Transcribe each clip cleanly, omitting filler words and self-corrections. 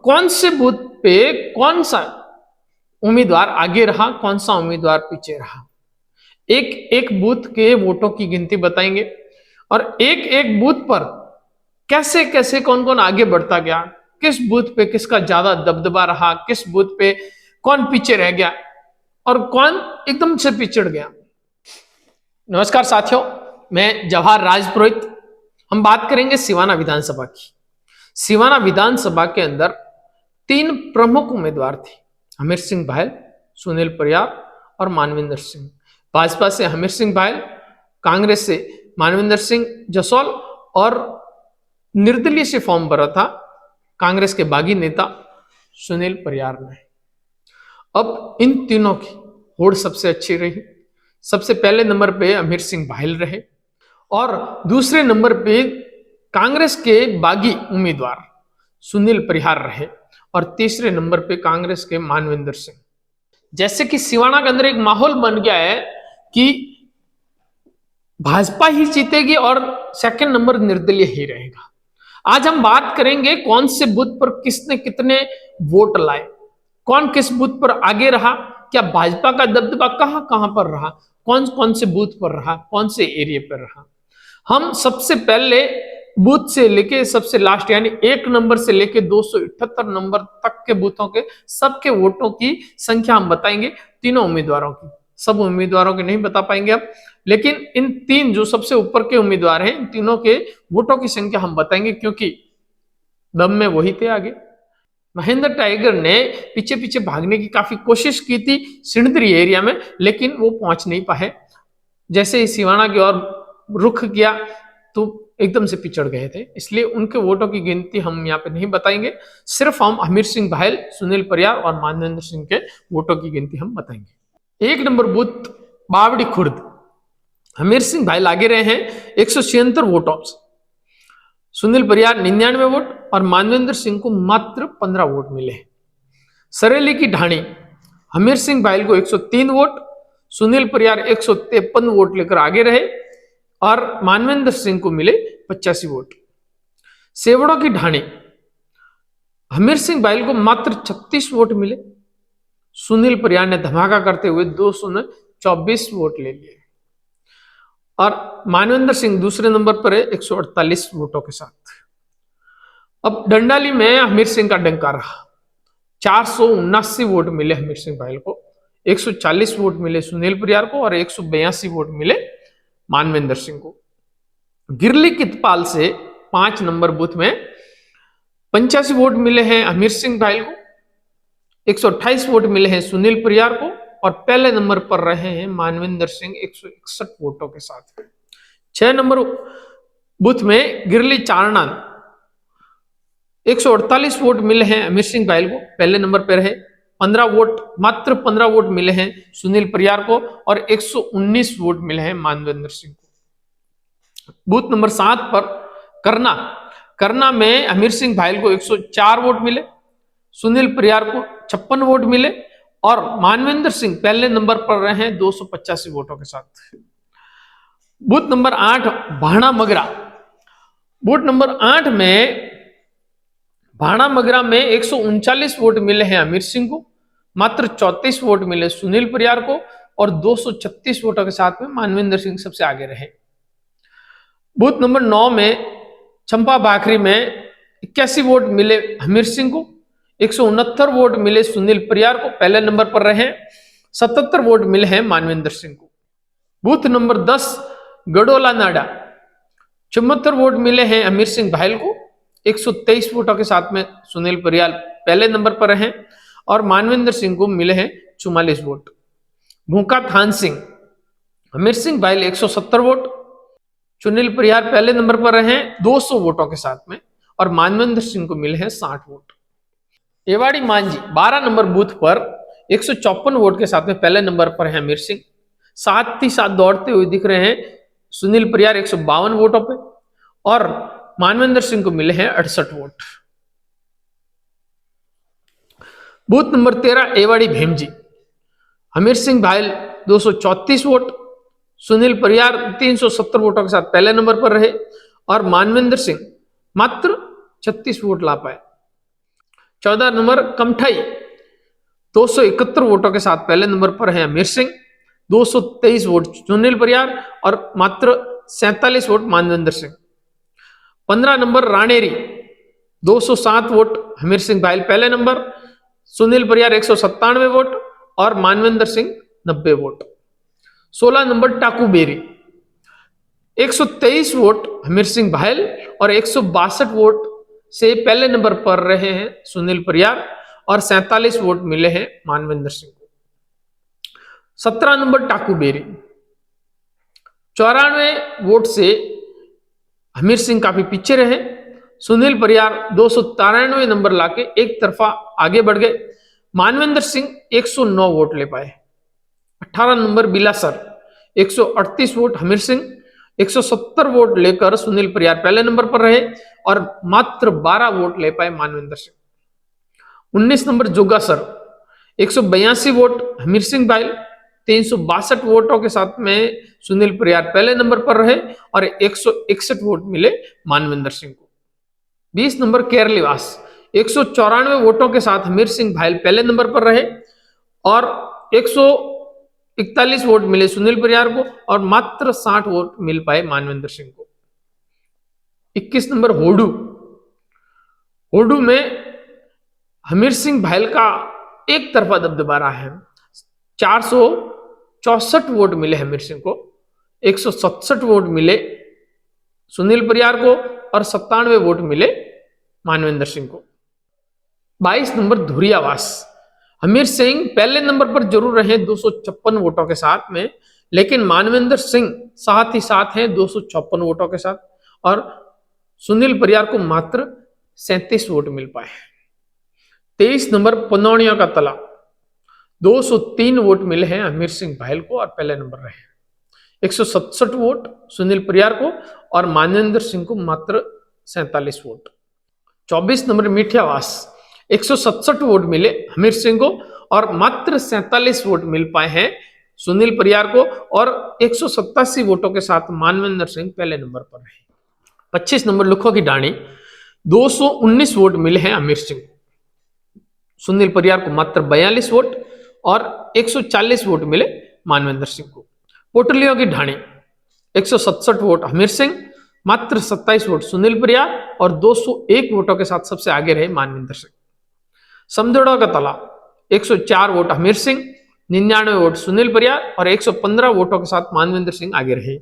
कौन से बूथ पे कौन सा उम्मीदवार आगे रहा, कौन सा उम्मीदवार पीछे रहा, एक एक बूथ के वोटों की गिनती बताएंगे और एक एक बूथ पर कैसे कैसे कौन कौन आगे बढ़ता गया, किस बूथ पे किसका ज्यादा दबदबा रहा, किस बूथ पे कौन पीछे रह गया और कौन एकदम से पिछड़ गया। नमस्कार साथियों, मैं जवाहर राजपुरोहित। हम बात करेंगे सिवाना विधानसभा की। सिवाना विधानसभा के अंदर तीन प्रमुख उम्मीदवार थे, हमीर सिंह भायल, सुनील परियार और मानविंदर सिंह। भाजपा से हमीर सिंह भायल, कांग्रेस से मानविंदर सिंह जसौल और निर्दलीय से फॉर्म भरा था कांग्रेस के बागी नेता सुनील परियार ने। अब इन तीनों की होड़ सबसे अच्छी रही। सबसे पहले नंबर पे हमीर सिंह भायल रहे और दूसरे नंबर पे कांग्रेस के बागी उम्मीदवार सुनील परिहार रहे और तीसरे नंबर पे कांग्रेस के मानविंदर सिंह। जैसे कि सिवाना के अंदर एक माहौल बन गया है कि भाजपा ही जीतेगी और सेकंड नंबर निर्दलीय ही रहेगा। आज हम बात करेंगे कौन से बूथ पर किसने कितने वोट लाए, कौन किस बूथ पर आगे रहा, क्या भाजपा का दबदबा कहां कहां पर रहा, कौन कौन से बूथ पर रहा, कौन से एरिया पर रहा। हम सबसे पहले बूथ से लेके सबसे लास्ट यानी एक नंबर से लेके 278 नंबर तक के बूथों के सबके वोटों की संख्या हम बताएंगे, तीनों उम्मीदवारों की। सब उम्मीदवारों के नहीं बता पाएंगे अब, लेकिन इन तीन जो सबसे ऊपर के उम्मीदवार हैं, इन तीनों के वोटों की संख्या हम बताएंगे, क्योंकि दम में वही थे आगे। महेंद्र टाइगर ने पीछे पीछे भागने की काफी कोशिश की थी सिंदरी एरिया में, लेकिन वो पहुंच नहीं पाए। जैसे ही सिवाना की ओर रुख किया तो एकदम से पिछड़ गए थे, इसलिए उनके वोटों की गिनती हम यहाँ पे नहीं बताएंगे। सिर्फ हम हमीर सिंह भायल, सुनील परियार और मानवेंद्र सिंह के वोटों की गिनती हम बताएंगे। एक नंबर बूथ बावड़ी खुर्द, हमीर सिंह भायल आगे रहे हैं 176 वोटों से, सुनील परियार 99 वोट और मानवेंद्र सिंह को मात्र 15 वोट मिले। सरेली की ढाणी, हमीर सिंह भायल को 103 वोट, सुनील परियार 153 वोट लेकर आगे रहे और मानवेंद्र सिंह को मिले 85 वोट। सेवड़ों की ढाणी, हमीर सिंह भायल को मात्र 36 वोट मिले, सुनील परियार ने धमाका करते हुए 224 वोट ले लिए और मानवेंद्र सिंह दूसरे नंबर पर है 148 वोटों के साथ। अब डंडाली में हमीर सिंह का डंका रहा, 479 वोट मिले हमीर सिंह भायल को, 140 वोट मिले सुनील परियार को और 182 वोट मिले मानवेंद्र सिंह को। गिरली कितपाल से 5 नंबर बूथ में 85 वोट मिले हैं हमीर सिंह भायल को, 128 वोट मिले हैं सुनील परियार को और पहले नंबर पर रहे हैं मानवेंद्र सिंह 161 वोटों के साथ। 6 नंबर बूथ में गिरली चारना, 148 वोट मिले हैं हमीर सिंह भायल को, पहले नंबर पर रहे। 15 वोट, मात्र 15 वोट मिले हैं सुनील परियार को और 119 वोट मिले हैं मानवेंद्र सिंह को। बूथ नंबर 7 पर करना में हमीर सिंह भायल को 104 वोट मिले, सुनील परियार को 56 वोट मिले और मानवेंद्र सिंह पहले नंबर पर रहे हैं 285 वोटों के साथ। Booth number 8 Bhana Magra, booth number 8 में भाणा मगरा में 139 वोट मिले हैं हमीर सिंह को, मात्र 34 वोट मिले सुनील परियार को और 236 वोटों के साथ में मानवेंद्र सिंह सबसे आगे रहे। बूथ नंबर 9 में चंपा भाखरी में 81 वोट मिले हमीर सिंह को, 169 वोट मिले सुनील परियार को, पहले नंबर पर रहे। 77 वोट मिले हैं मानवेंद्र सिंह को। बूथ नंबर 10 गडोला नाडा, 74 वोट मिले हैं हमीर सिंह भायल को, 123 वोटों के साथ में सुनील परियार पहले नंबर पर रहे और मानवेंद्र सिंह को मिले हैं 44 वोट। भूखा थान सिंह, हमीर सिंह भायल 170 वोट, सुनील परियार पहले नंबर पर रहे 200 वोटों के साथ में और मानवेंद्र सिंह को मिले हैं 60 वोट। एवाड़ी मांझी 12 नंबर बूथ पर 154 वोट के साथ में पहले नंबर पर है हमीर सिंह, साथ ही साथ दौड़ते हुए दिख रहे हैं सुनील परियार 152 वोटों पे और मानवेंद्र सिंह को मिले हैं 68 vote. Booth number 13 Evadi Bhemji, Hamir Singh Bhayal 234 vote, Sunil Pariyar 370 वोटों के साथ पहले नंबर पर रहे और मानवेंद्र सिंह मात्र 36 वोट ला पाए। 14 नंबर कमठई 271 वोटों के साथ पहले नंबर पर है अमीर सिंह, 223 वोट सुनील परियार और मात्र 47 vote Manvendra Singh. 15 number Raneri 207 vote Hamir Singh Bhail पहले नंबर, सुनील परियार 197 वोट और Manvendra Singh 90 vote. 16 number Takuberi 123 vote Hamir Singh Bhail और 162 वोट से पहले नंबर पर रहे हैं सुनील परियार और 47 वोट मिले हैं मानवेंद्र सिंह को। 17 नंबर टाकूबेरी 94 वोट से हमीर सिंह काफी पीछे रहे, सुनील परियार 293 नंबर लाके एक तरफा आगे बढ़ गए, मानवेंद्र सिंह 109 वोट ले पाए। 18 number Bilasar 138 vote Hamir Singh, 170 vote लेकर सुनील परियार पहले नंबर पर रहे और मात्र 12 वोट ले पाए मानवेंद्र सिंह। 19 नंबर जोगासर 182 वोट हमीर सिंह भाईल, 362 वोटों के साथ में सुनील परियार पहले नंबर पर रहे और 161 वोट मिले मानवेंद्र सिंह को। 20 नंबर केरलीवास 194 वोटों के साथ हमीर सिंह भाईल पहले नंबर पर रहे और 141 वोट मिले सुनील परियार को और मात्र 60 वोट मिल पाए मानवेंद्र सिंह को। 21 नंबर होडू, होडू में हमीर सिंह भाईल का एक तरफा दबदबा रहा है, 464 वोट मिले हमीर सिंह को, 167 वोट मिले सुनील परियार को और 97 वोट मिले मानवेंद्र सिंह को। 22 नंबर धुरियावास हमीर सिंह पहले नंबर पर जरूर रहे 256 वोटों के साथ में, लेकिन मानवेंद्र सिंह साथ ही साथ हैं 256 वोटों के साथ और सुनील परियार को मात्र 37 वोट मिल पाए। 23 नंबर पनौनिया का तला 203 वोट मिले हैं हमीर सिंह भाईल को और पहले नंबर रहे, 167 वोट सुनील परियार को और मानवेंद्र सिंह को मात्र 47 वोट। 24 नंबर मीठियावास 167 वोट मिले हमीर सिंह को और मात्र 47 वोट मिल पाए हैं सुनील परियार को और 187 वोटों के साथ मानवेंद्र सिंह पहले नंबर पर रहे। 25 नंबर लुखो की डाणी 219 वोट मिले हैं अमीर सिंह को, सुनील परियार को मात्र 42 वोट और 140 वोट मिले मानवेंद्र सिंह को। पोटलियों की ढाणी 167 वोट हमीर सिंह, मात्र 27 वोट सुनील परियार और 201 वोटों के साथ सबसे आगे रहे मानवेंद्र सिंह। समझौड़ा का तला 104 वोट हमीर सिंह, 99 वोट सुनील परियार और 115 वोटों के साथ मानवेंद्र सिंह आगे रहे।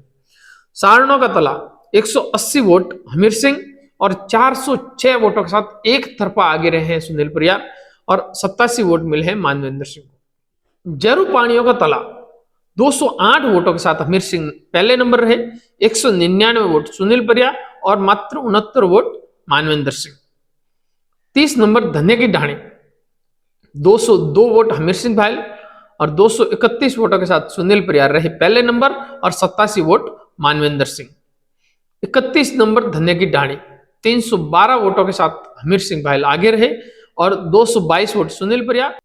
सारणों का तला 180 वोट हमीर सिंह और 406 वोटों के साथ एक तरफा आगे रहे हैं सुनील परियार और 87 वोट मिले हैं मानवेंद्र सिंह को। जरू पानियों का तला 208 वोटों के साथ हमीर सिंह पहले नंबर रहे, 199 वोट सुनील परियार और मात्र 69 वोट मानवेंद्र सिंह। 30 नंबर धन्य की ढाणी 202 वोट हमीर सिंह भाईल और 231 वोटों के साथ सुनील परियार रहे पहले नंबर और 87 वोट मानवेंद्र सिंह। 31 नंबर धन्य की ढाणी 312 वोटों के साथ हमीर सिंह भाईल आगे रहे और 222 वोट सुनील परियार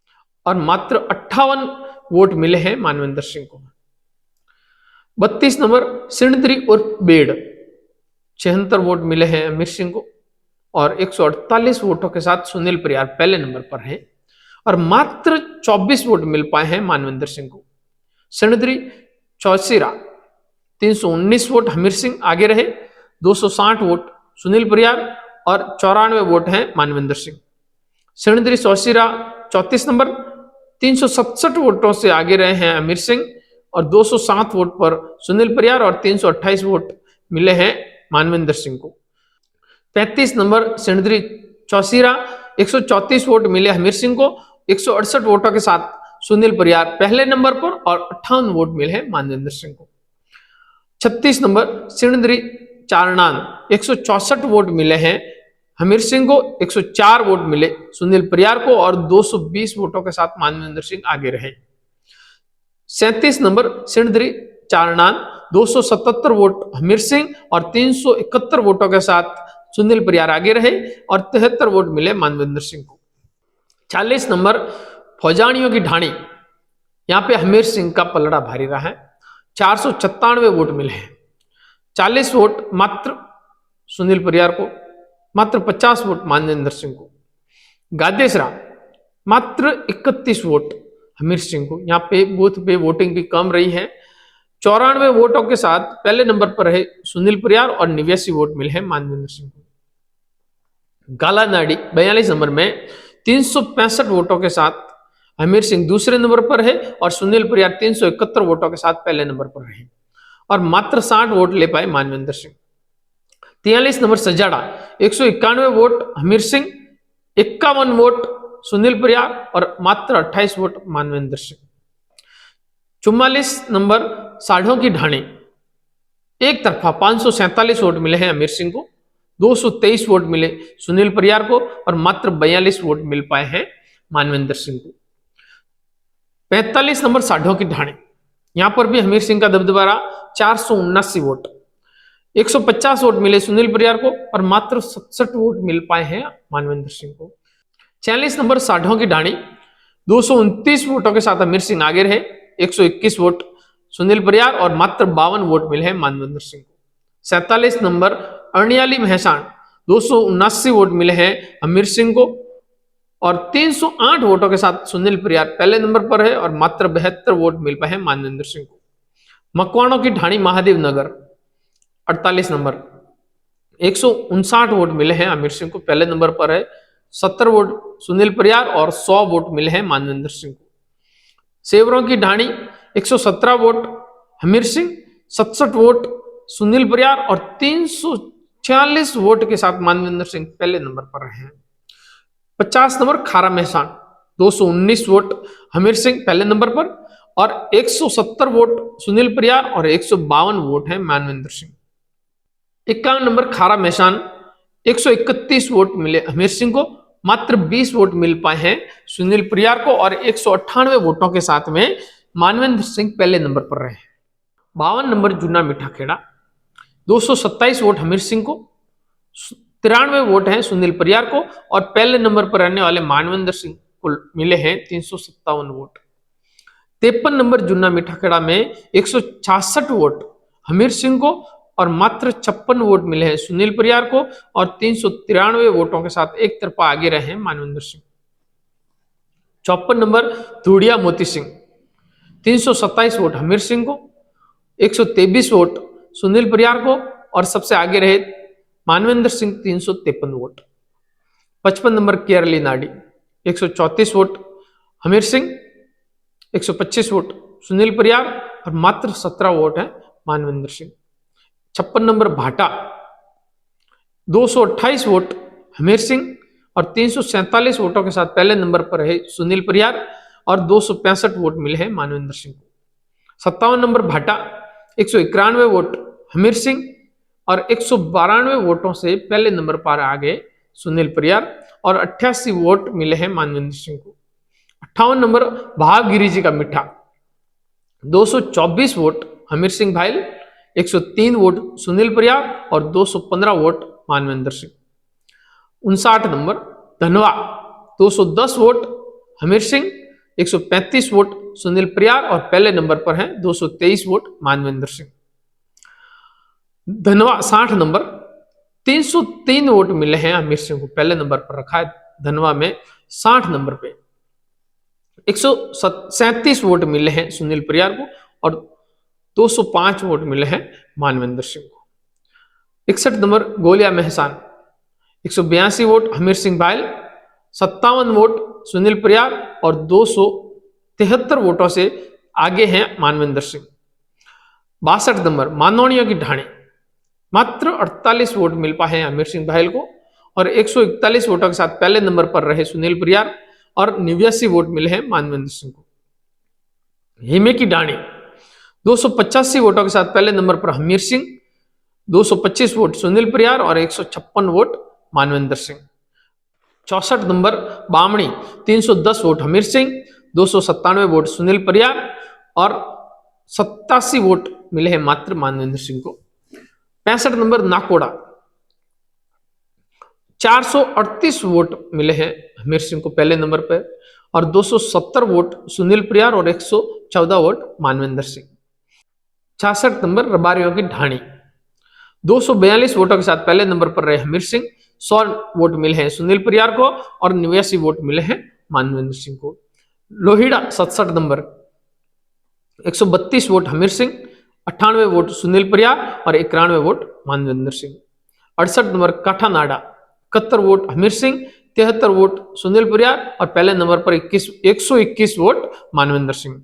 और मात्र 58 वोट मिले हैं मानवेंद्र सिंह को। 32 नंबर सिणधरी उर्फ बेड़ 76 वोट मिले हैं अमीर सिंह को और 148 वोटों के साथ सुनील परियार पहले नंबर पर हैं और मात्र 24 वोट मिल पाए हैं मानवेंद्र सिंह को। सिणधरी चौसीरा 319 वोट हमीर सिंह आगे रहे, 260 वोट सुनील परियार और 94 वोट हैं मानवेंद्र सिंह। सिणधरी चौसीरा 34 नंबर 367 वोटों से आगे रहे हैं अमीर सिंह और 207 वोट पर सुनील परियार और 328 वोट मिले हैं मानवेंद्र सिंह को। 35 नंबर सिणधरी चौसीरा 134 वोट मिले हमीर सिंह को, 168 वोटों के साथ सुनील परियार पहले नंबर पर और 58 वोट मिले हैं मानवेंद्र सिंह को। 36 नंबर सिणधरी चारणान 164 वोट मिले हैं हमीर सिंह को, 104 वोट मिले सुनील परियार को और 220 वोटों के साथ मानवेंद्र सिंह आगे रहे। 37 नंबर सिणधरी चारणान 277 वोट हमीर सिंह और 371 वोटों के साथ सुनील परियार आगे रहे और 73 वोट मिले मानवेंद्र सिंह को। 40 नंबर फौजानियों की ढाणी, यहां पे हमीर सिंह का पलड़ा भारी रहा है, 497 वोट मिले हैं, 40 वोट मात्र सुनील परियार को, मात्र 50 वोट मानवेंद्र सिंह को। गादेसरा मात्र 31 वोट हमीर सिंह को। यहाँ पे बूथ पे वोटिंग भी कम रही है। 94 वोटों के साथ पहले नंबर पर है सुनील परियार और 89 वोट मिले हैं मानवेंद्र सिंह को। कालानाडी 42 नंबर में 365 वोटों के साथ हमीर सिंह दूसरे नंबर पर है और सुनील परियार 371 वोटों के साथ पहले नंबर पर रहे और मात्र 60 वोट ले पाए Manvendra Singh. 43 number Sajada 191 vote Hamir Singh, 51 vote Sunil Pariyar और मात्र 28 वोट मानवेंद्र सिंह। 44 नंबर साढ़ों की ढाणी एक तरफा 547 वोट मिले हैं अमीर सिंह को, 223 वोट मिले सुनील परियार को और मात्र 42 वोट मिल पाए हैं मानवेंद्र सिंह को। 45 नंबर साढ़ों की ढाणी, यहां पर भी हमीर सिंह का दबदबा रहा, 479 वोट, 150 वोट मिले सुनील परियार को और मात्र 67 वोट मिल पाए हैं मानवेंद्र सिंह को। 46 नंबर साढ़ों की ढाणी 229 वोटों के साथ अमीर सिंह आगे रहे, 121 वोट सुनील परियार और मात्र 52 वोट मिले हैं मानवेंद्र सिंह को। 47 नंबर अरनियाली महसान 279 वोट मिले हैं अमीर सिंह को और 308 वोटों के साथ सुनील परियार पहले नंबर पर है और मात्र 72 वोट मिल पाए हैं मानवेंद्र सिंह को। मकवाणों की ढाणी महादेव नगर 48 नंबर 159 वोट मिले हैं आमिर सिंह को, पहले नंबर पर है, 70 वोट सुनील परियार और 100 वोट मिले हैं मानवेंद्र सिंह को। सेवरों की ढाणी 117 वोट हमीर सिंह, 67 वोट सुनील परियार और 346 वोट के साथ मानवेंद्र सिंह पहले नंबर पर रहे हैं। 50 नंबर खारा महसान 219 वोट हमीर सिंह पहले नंबर पर और 170 वोट सुनील परियार और 152 वोट है मानवेंद्र सिंह। 51 नंबर खारा महसान 131 वोट मिले हमीर सिंह को, मात्र 20 वोट मिल पाए हैं सुनील परियार को और 198 वोटों के साथ में मानवेंद्र सिंह पहले नंबर पर रहे। 52 नंबर जूना मीठा खेड़ा 227 वोट हमीर सिंह को, 93 वोट हैं सुनील परियार को और पहले नंबर पर रहने वाले मानवेंद्र सिंह को मिले हैं 357 वोट। 53 नंबर जूना मीठा खेड़ा में 166 वोट हमीर सिंह को और मात्र 56 वोट मिले हैं सुनील परियार को और 393 वोटों के साथ एक तरफा आगे रहे हैं मानवेंद्र सिंह। 54 नंबर धूड़िया मोती सिंह 327 वोट हमीर सिंह को, 123 वोट सुनील परियार को और सबसे आगे रहे मानवेंद्र सिंह 353 वोट। 55 नंबर केरली नाडी 134 वोट हमीर सिंह, 125 वोट सुनील परियार और मात्र 17 वोट है मानवेंद्र सिंह। 56 नंबर भाटा 228 वोट हमीर सिंह और 347 वोटों के साथ पहले नंबर पर है सुनील परियार और 265 वोट मिले हैं मानवेंद्र सिंह को। 57 नंबर भाटा 191 वोट हमीर सिंह और 192 वोटों से पहले नंबर पर आगे सुनील परियार और 88 वोट मिले हैं मानवेंद्र सिंह को। 58 नंबर भावगिरी जी का मिठा 224 वोट हमीर सिंह भाईल, 103 वोट सुनील परियार और 215 वोट मानवेंद्र सिंह। 59 नंबर धनवा 210 वोट हमीर सिंह, 135 वोट सुनील परियार और पहले नंबर पर है 223 वोट मानवेंद्र सिंह। धनवा 60 नंबर 303 वोट मिले हैं हमीर सिंह को, पहले नंबर पर रखा है धनवा में 60 नंबर पे। 137 वोट मिले हैं सुनील परियार को और 205 वोट मिले हैं मानवेंद्र सिंह को। 61 नंबर गोलिया महसान 182 वोट हमीर सिंह भाईल, 57 वोट सुनील परियार और 273 वोटों से आगे हैं मानवेंद्र सिंह। 62 नंबर मानोनियों की ढाणी मात्र 48 वोट मिल पाए हैं हमीर सिंह भाईल को और 141 वोटों के साथ पहले नंबर पर रहे सुनील परियार और 89 वोट मिले हैं मानवेंद्र सिंह को। हेमे की ढाणी 285 वोटों के साथ पहले नंबर पर हमीर सिंह, 225 वोट सुनील परियार और 156 vote Manvendra Singh. 64 number Bamni 310 vote Hamir Singh, 297 vote Sunil Pariyar और 87 वोट मिले हैं मात्र मानवेंद्र सिंह को। 65 नंबर नाकोड़ा 438 वोट मिले हैं हमीर सिंह को पहले नंबर पर और 270 वोट सुनील परियार और 114 वोट मानवेंद्र सिंह। 66 नंबर रबारियों की ढाणी 242 वोटों के साथ पहले नंबर पर रहे हमीर सिंह, 100 वोट मिले हैं सुनील परियार को और 89 वोट मिले हैं मानवेंद्र सिंह को। Lohida 67 number 132 vote Hamir Singh, 98 vote Sunil Pariyar और 91 vote Manvendra Singh. 68 number Kathanada 71 vote Hamir Singh, 73 vote Sunil Pariyar और पहले नंबर पर 121 वोट मानवेंद्र सिंह।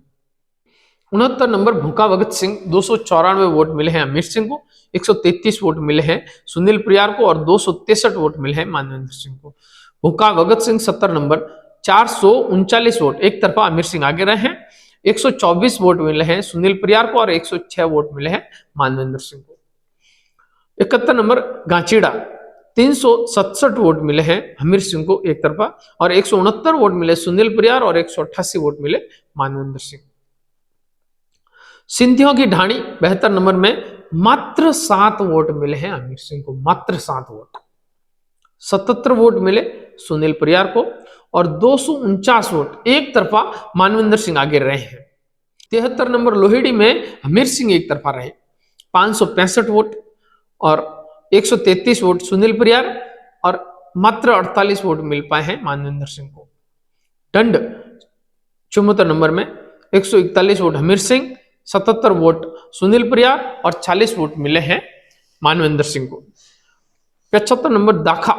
69 नंबर भूखा भगत सिंह 294 वोट मिले हैं अमीर सिंह को, 133 वोट मिले हैं सुनील परियार को और 263 वोट मिले हैं मानवेंद्र सिंह को। भूखा भगत सिंह 70 नंबर 439 वोट एक तरफा अमीर सिंह आगे रहे हैं, 124 वोट मिले हैं सुनील परियार को और 106 वोट मिले हैं मानवेंद्र सिंह को। 71 नंबर गांचीड़ा 367 वोट मिले हैं हमीर सिंह को एक तरफा और 169 वोट मिले सुनील परियार और 188 वोट मिले मानवेंद्र सिंह। सिंधियों की ढाणी 72 नंबर में मात्र 7 वोट मिले हैं अमीर सिंह को, मात्र 7 वोट। 77 वोट मिले सुनील परियार को और 249 वोट एक तरफा मानवेंद्र सिंह आगे रहे हैं। 73 नंबर लोहिड़ी में हमीर सिंह एक तरफा रहे, 565 वोट और 133 वोट सुनील परियार और मात्र 48 वोट मिल पाए हैं मानवेंद्र सिंह को। दंड 74 नंबर में 141 वोट हमीर सिंह, 77 वोट सुनील परियार और 40 वोट मिले हैं मानवेंद्र सिंह को। 75 नंबर दाखा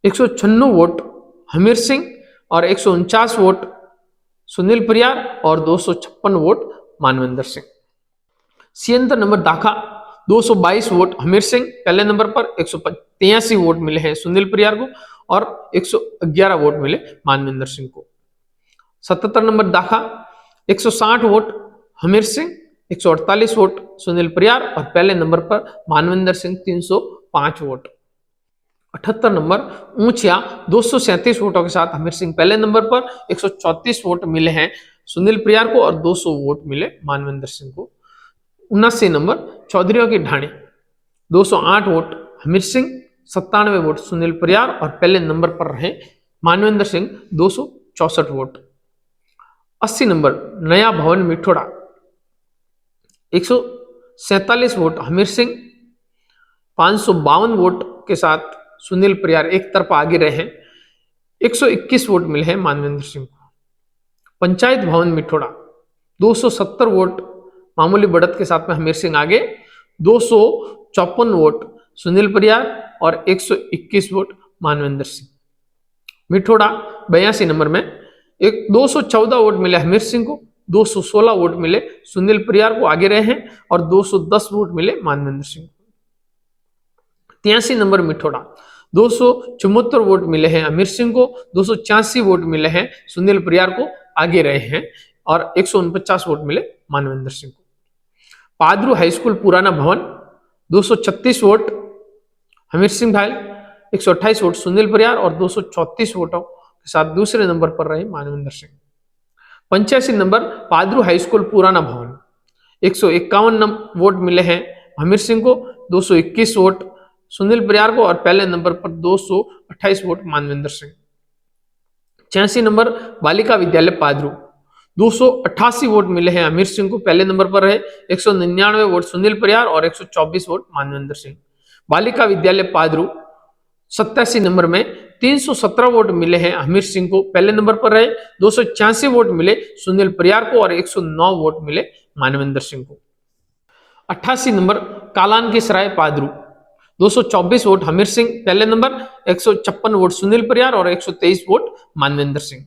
196 वोट हमीर सिंह और 149 वोट सुनील परियार और 256 vote Manvendra Singh. 76 number Dakha 222 vote Hamir Singh पहले नंबर पर, 183 वोट मिले हैं सुनील परियार को और 111 वोट मिले मानवेंद्र सिंह को। 77 नंबर दाखा 160 वोट हमीर सिंह, 148 वोट सुनील परियार और पहले नंबर पर मानवेंद्र सिंह 305 वोट। 78 नंबर ऊंचिया 237 वोटों के साथ हमीर सिंह पहले नंबर पर, 134 वोट मिले हैं सुनील परियार को और 200 वोट मिले मानवेंद्र सिंह को। 79 नंबर चौधरियों की ढाणी 208 वोट हमीर सिंह, 97 वोट सुनील परियार और पहले नंबर पर रहे मानवेंद्र सिंह 264 वोट। 80 नंबर नया भवन मिठोड़ा 147 वोट हमीर सिंह, 552 वोट के साथ सुनील परियार एक तरफ आगे रहे, 121 वोट मिले हैं मानवेंद्र सिंह को। पंचायत भवन मिठोड़ा 270 वोट मामूली बढ़त के साथ में हमीर सिंह आगे, 254 वोट सुनील परियार और 121 वोट मानवेंद्र सिंह। मिठोड़ा 82 नंबर में 214 वोट मिले हमीर सिंह को, 216 वोट मिले सुनील परियार को आगे रहे हैं और 210 वोट मिले मानवेंद्र सिंह को। 83 नंबर मिठोड़ा 274 वोट मिले हैं अमीर सिंह को, 286 वोट मिले हैं सुनील परियार को आगे रहे हैं और 149 वोट मिले मानवेंद्र सिंह को। पादरू हाई स्कूल पुराना भवन 236 वोट हमीर सिंह भाई, 128 वोट सुनील परियार और 234 वोटों के साथ दूसरे नंबर पर रहे Manvendra Singh. 85 number Padru high school पुराना भवन 151 वोट मिले हैं हमीर सिंह को, 221 वोट सुनील परियार को और पहले नंबर पर 228 vote Manvendra Singh. 86 number Balika Vidyalaya Padru 288 vote मिले हैं अमीर सिंह को, पहले नंबर पर रहे, 199 वोट सुनील परियार और 124 वोट मानवेंद्र सिंह। बालिका विद्यालय पादरू 87 नंबर में 317 वोट मिले हैं हमीर सिंह को, पहले नंबर पर रहे, 286 वोट मिले सुनील परियार को और 109 वोट मिले मानवेंद्र सिंह को। 88 नंबर कालान की सराय पादरू 224 वोट हमीर सिंह पहले नंबर, 156 वोट सुनील परियार और 123 vote Manvendra Singh.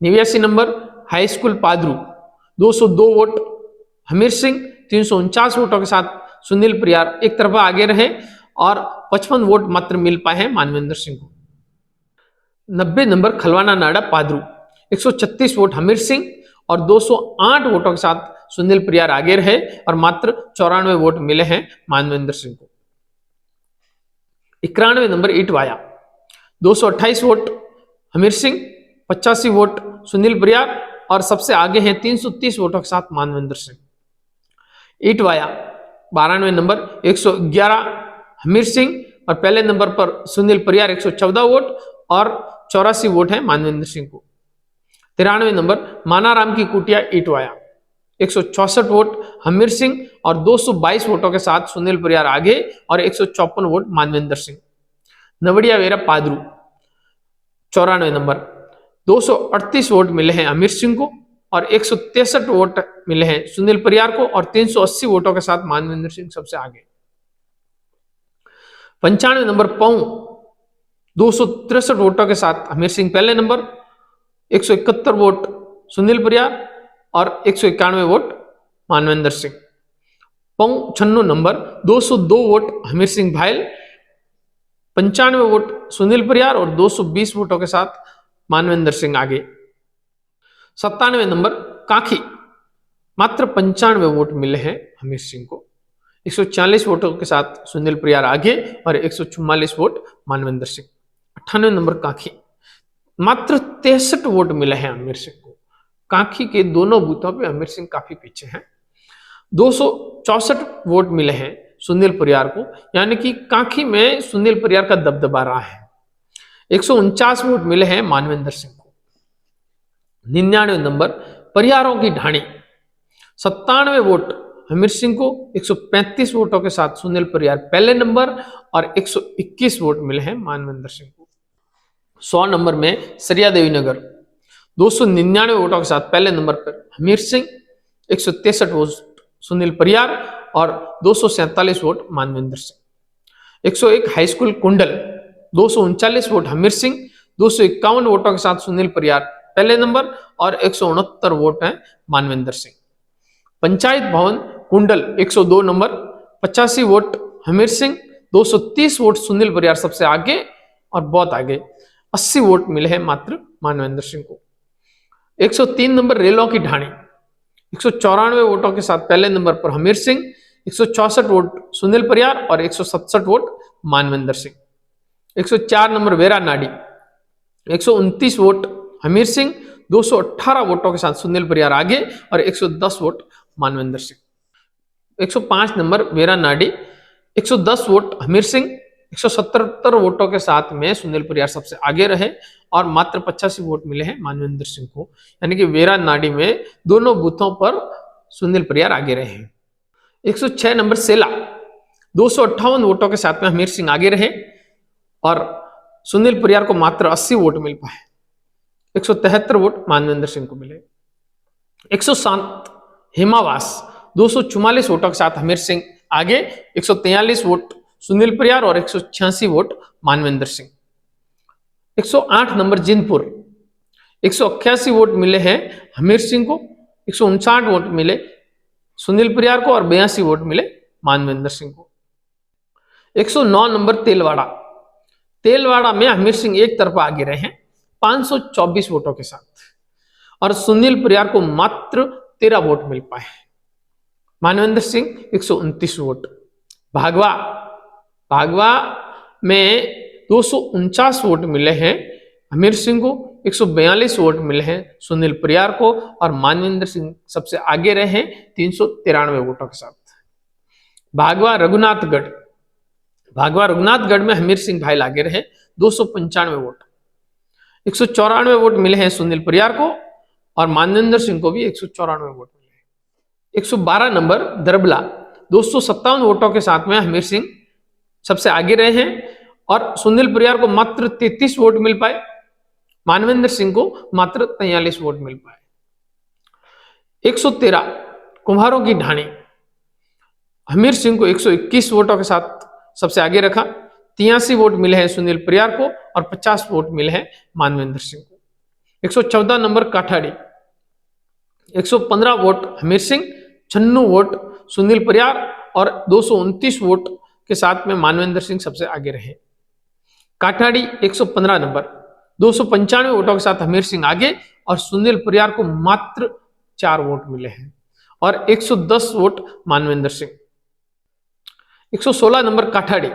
89 number high school Padru 202 vote Hamir Singh, 349 वोटों के साथ सुनील परियार एक तरफा आगे रहे और 55 वोट मात्र मिल पाए हैं मानवेंद्र सिंह को। 90 नंबर खलवाना नाडा पादरू 136 वोट हमीर सिंह और 208 वोटों के साथ सुनील परियार आगे रहे और मात्र 94 वोट मिले हैं मानवेंद्र सिंह को। 91 number Itwaya 228 vote Hamir Singh, 85 vote Sunil Pariyar और सबसे आगे हैं 330 वोटों के साथ मानवेंद्र सिंह। इटवाया 92 नंबर 111 हमीर सिंह और पहले नंबर पर सुनील परियार 114 वोट और 84 वोट है मानवेंद्र सिंह को। 93 नंबर मानाराम की कुटिया इटवाया 164 वोट हमीर सिंह और 222 वोटों के साथ सुनील परियार आगे और 154 vote Manvendra Singh. Navadiya Vera Padru 94 number. 238 vote मिले हैं अमीर सिंह को और 163 वोट मिले हैं सुनील परियार को और 380 वोटों के साथ मानवेंद्र सिंह सबसे आगे। 95 नंबर पऊ 263 वोटों के साथ अमीर सिंह पहले नंबर, 171 वोट सुनील परियार और 191 वोट मानवेंद्र सिंह। पऊ 96 number 202 vote Hamir Singh Bhayal, 95 vote Sunil Pariyar और 220 वोटों के साथ मानवेंद्र सिंह आगे। 97 नंबर काखी मात्र 95 वोट मिले हैं हमीर सिंह को, 140 वोटों के साथ सुनील परियार आगे और 144 वोट मानवेंद्र सिंह। 98 नंबर काखी मात्र 63 वोट मिले हैं अमीर सिंह को। काखी के दोनों बूथों पे अमीर सिंह काफी पीछे हैं। 264 वोट मिले हैं सुनील परियार को, यानी कि काखी में सुनील परियार का दबदबा रहा है। 149 वोट मिले हैं मानवेंद्र सिंह को। 99 नंबर परियारों की ढाणी 97 वोट हमीर सिंह को, 135 वोटों के साथ सुनील परियार पहले नंबर और 121 वोट मिले हैं मानवेंद्र सिंह को। 100 नंबर में सरिया देवी नगर 299 वोटों के साथ पहले नंबर पर हमीर सिंह, 163 वोट सुनील परियार और 247 vote Manvendra Singh. 101 high school कुंडल 239 वोट हमीर सिंह, 251 वोटों के साथ सुनील परियार पहले नंबर और 169 वोट हैं मानवेंद्र सिंह। पंचायत भवन Kundal 102 number 85 vote Hamir Singh, 230 vote Sunil Pariyar सबसे आगे और बहुत आगे, 80 वोट मिले हैं मात्र मानवेंद्र सिंह को। 103 नंबर रेलों की ढाणी 194 वोटों के साथ पहले नंबर पर हमीर सिंह, 164 वोट सुनील परियार और 167 vote Manvendra Singh. 104 number vera नाडी 129 वोट हमीर सिंह, 218 वोटों के साथ सुनील परियार आगे और 110 vote Manvendra Singh. 105 number vera नाडी 110 वोट हमीर सिंह, 177 वोटों के साथ में सुनील परियार सबसे आगे रहे और मात्र 85 वोट मिले हैं मानवेंद्र सिंह को, यानी कि वेरा नाडी में दोनों बूथों पर सुनील परियार आगे रहे हैं। 106 नंबर सेला 258 वोटों के साथ में हमीर सिंह आगे रहे और सुनील परियार को मात्र 80 वोट मिल पाए, 173 वोट मानवेंद्र सिंह को मिले। 107 हेमावास 244 वोटों के साथ हमीर सिंह आगे, 143 वोट सुनील परियार और 186 vote Manvendra Singh. 108 number Jinpur 181 vote मिले हैं हमीर सिंह को, 159 वोट मिले सुनील परियार को और 82 वोट मिले मानवेंद्र सिंह को। 109 नंबर तेलवाड़ा में हमीर सिंह एक तरफा आगे रहे हैं 524 वोटों के साथ और सुनील परियार को मात्र 13 वोट मिल पाए, मानवेंद्र सिंह 129 वोट। भागवा में 249 वोट मिले हैं हमीर सिंह को, 142 वोट मिले हैं सुनील परियार को और मानवेंद्र सिंह सबसे आगे रहे हैं 393 वोटों के साथ। भागवा रघुनाथगढ़ में हमीर सिंह भाई आगे रहे 295 वोट, 194 वोट मिले हैं सुनील परियार को और मानवेंद्र सिंह को भी 194 वोट मिले। 112 नंबर दरबला 257 वोटों के साथ में हमीर सिंह सबसे आगे रहे हैं और सुनील परियार को मात्र 33 वोट मिल पाए, मानवेंद्र सिंह को मात्र 43 वोट मिल पाए। 113 कुम्हारों की ढाणी हमीर सिंह को 121 वोटों के साथ सबसे आगे रखा, 83 वोट मिले हैं सुनील परियार को और 50 वोट मिले हैं मानवेंद्र सिंह को। 114 number Kathadi 115 vote Hamir Singh, 96 vote Sunil Pariyar और 229 वोट के साथ में मानवेंद्र सिंह सबसे आगे रहे। काठाड़ी 115 नंबर 295 वोटों के साथ हमीर सिंह आगे और सुनील परियार को मात्र 4 वोट मिले हैं और 110 vote Manvendra Singh. 116 number Kathadi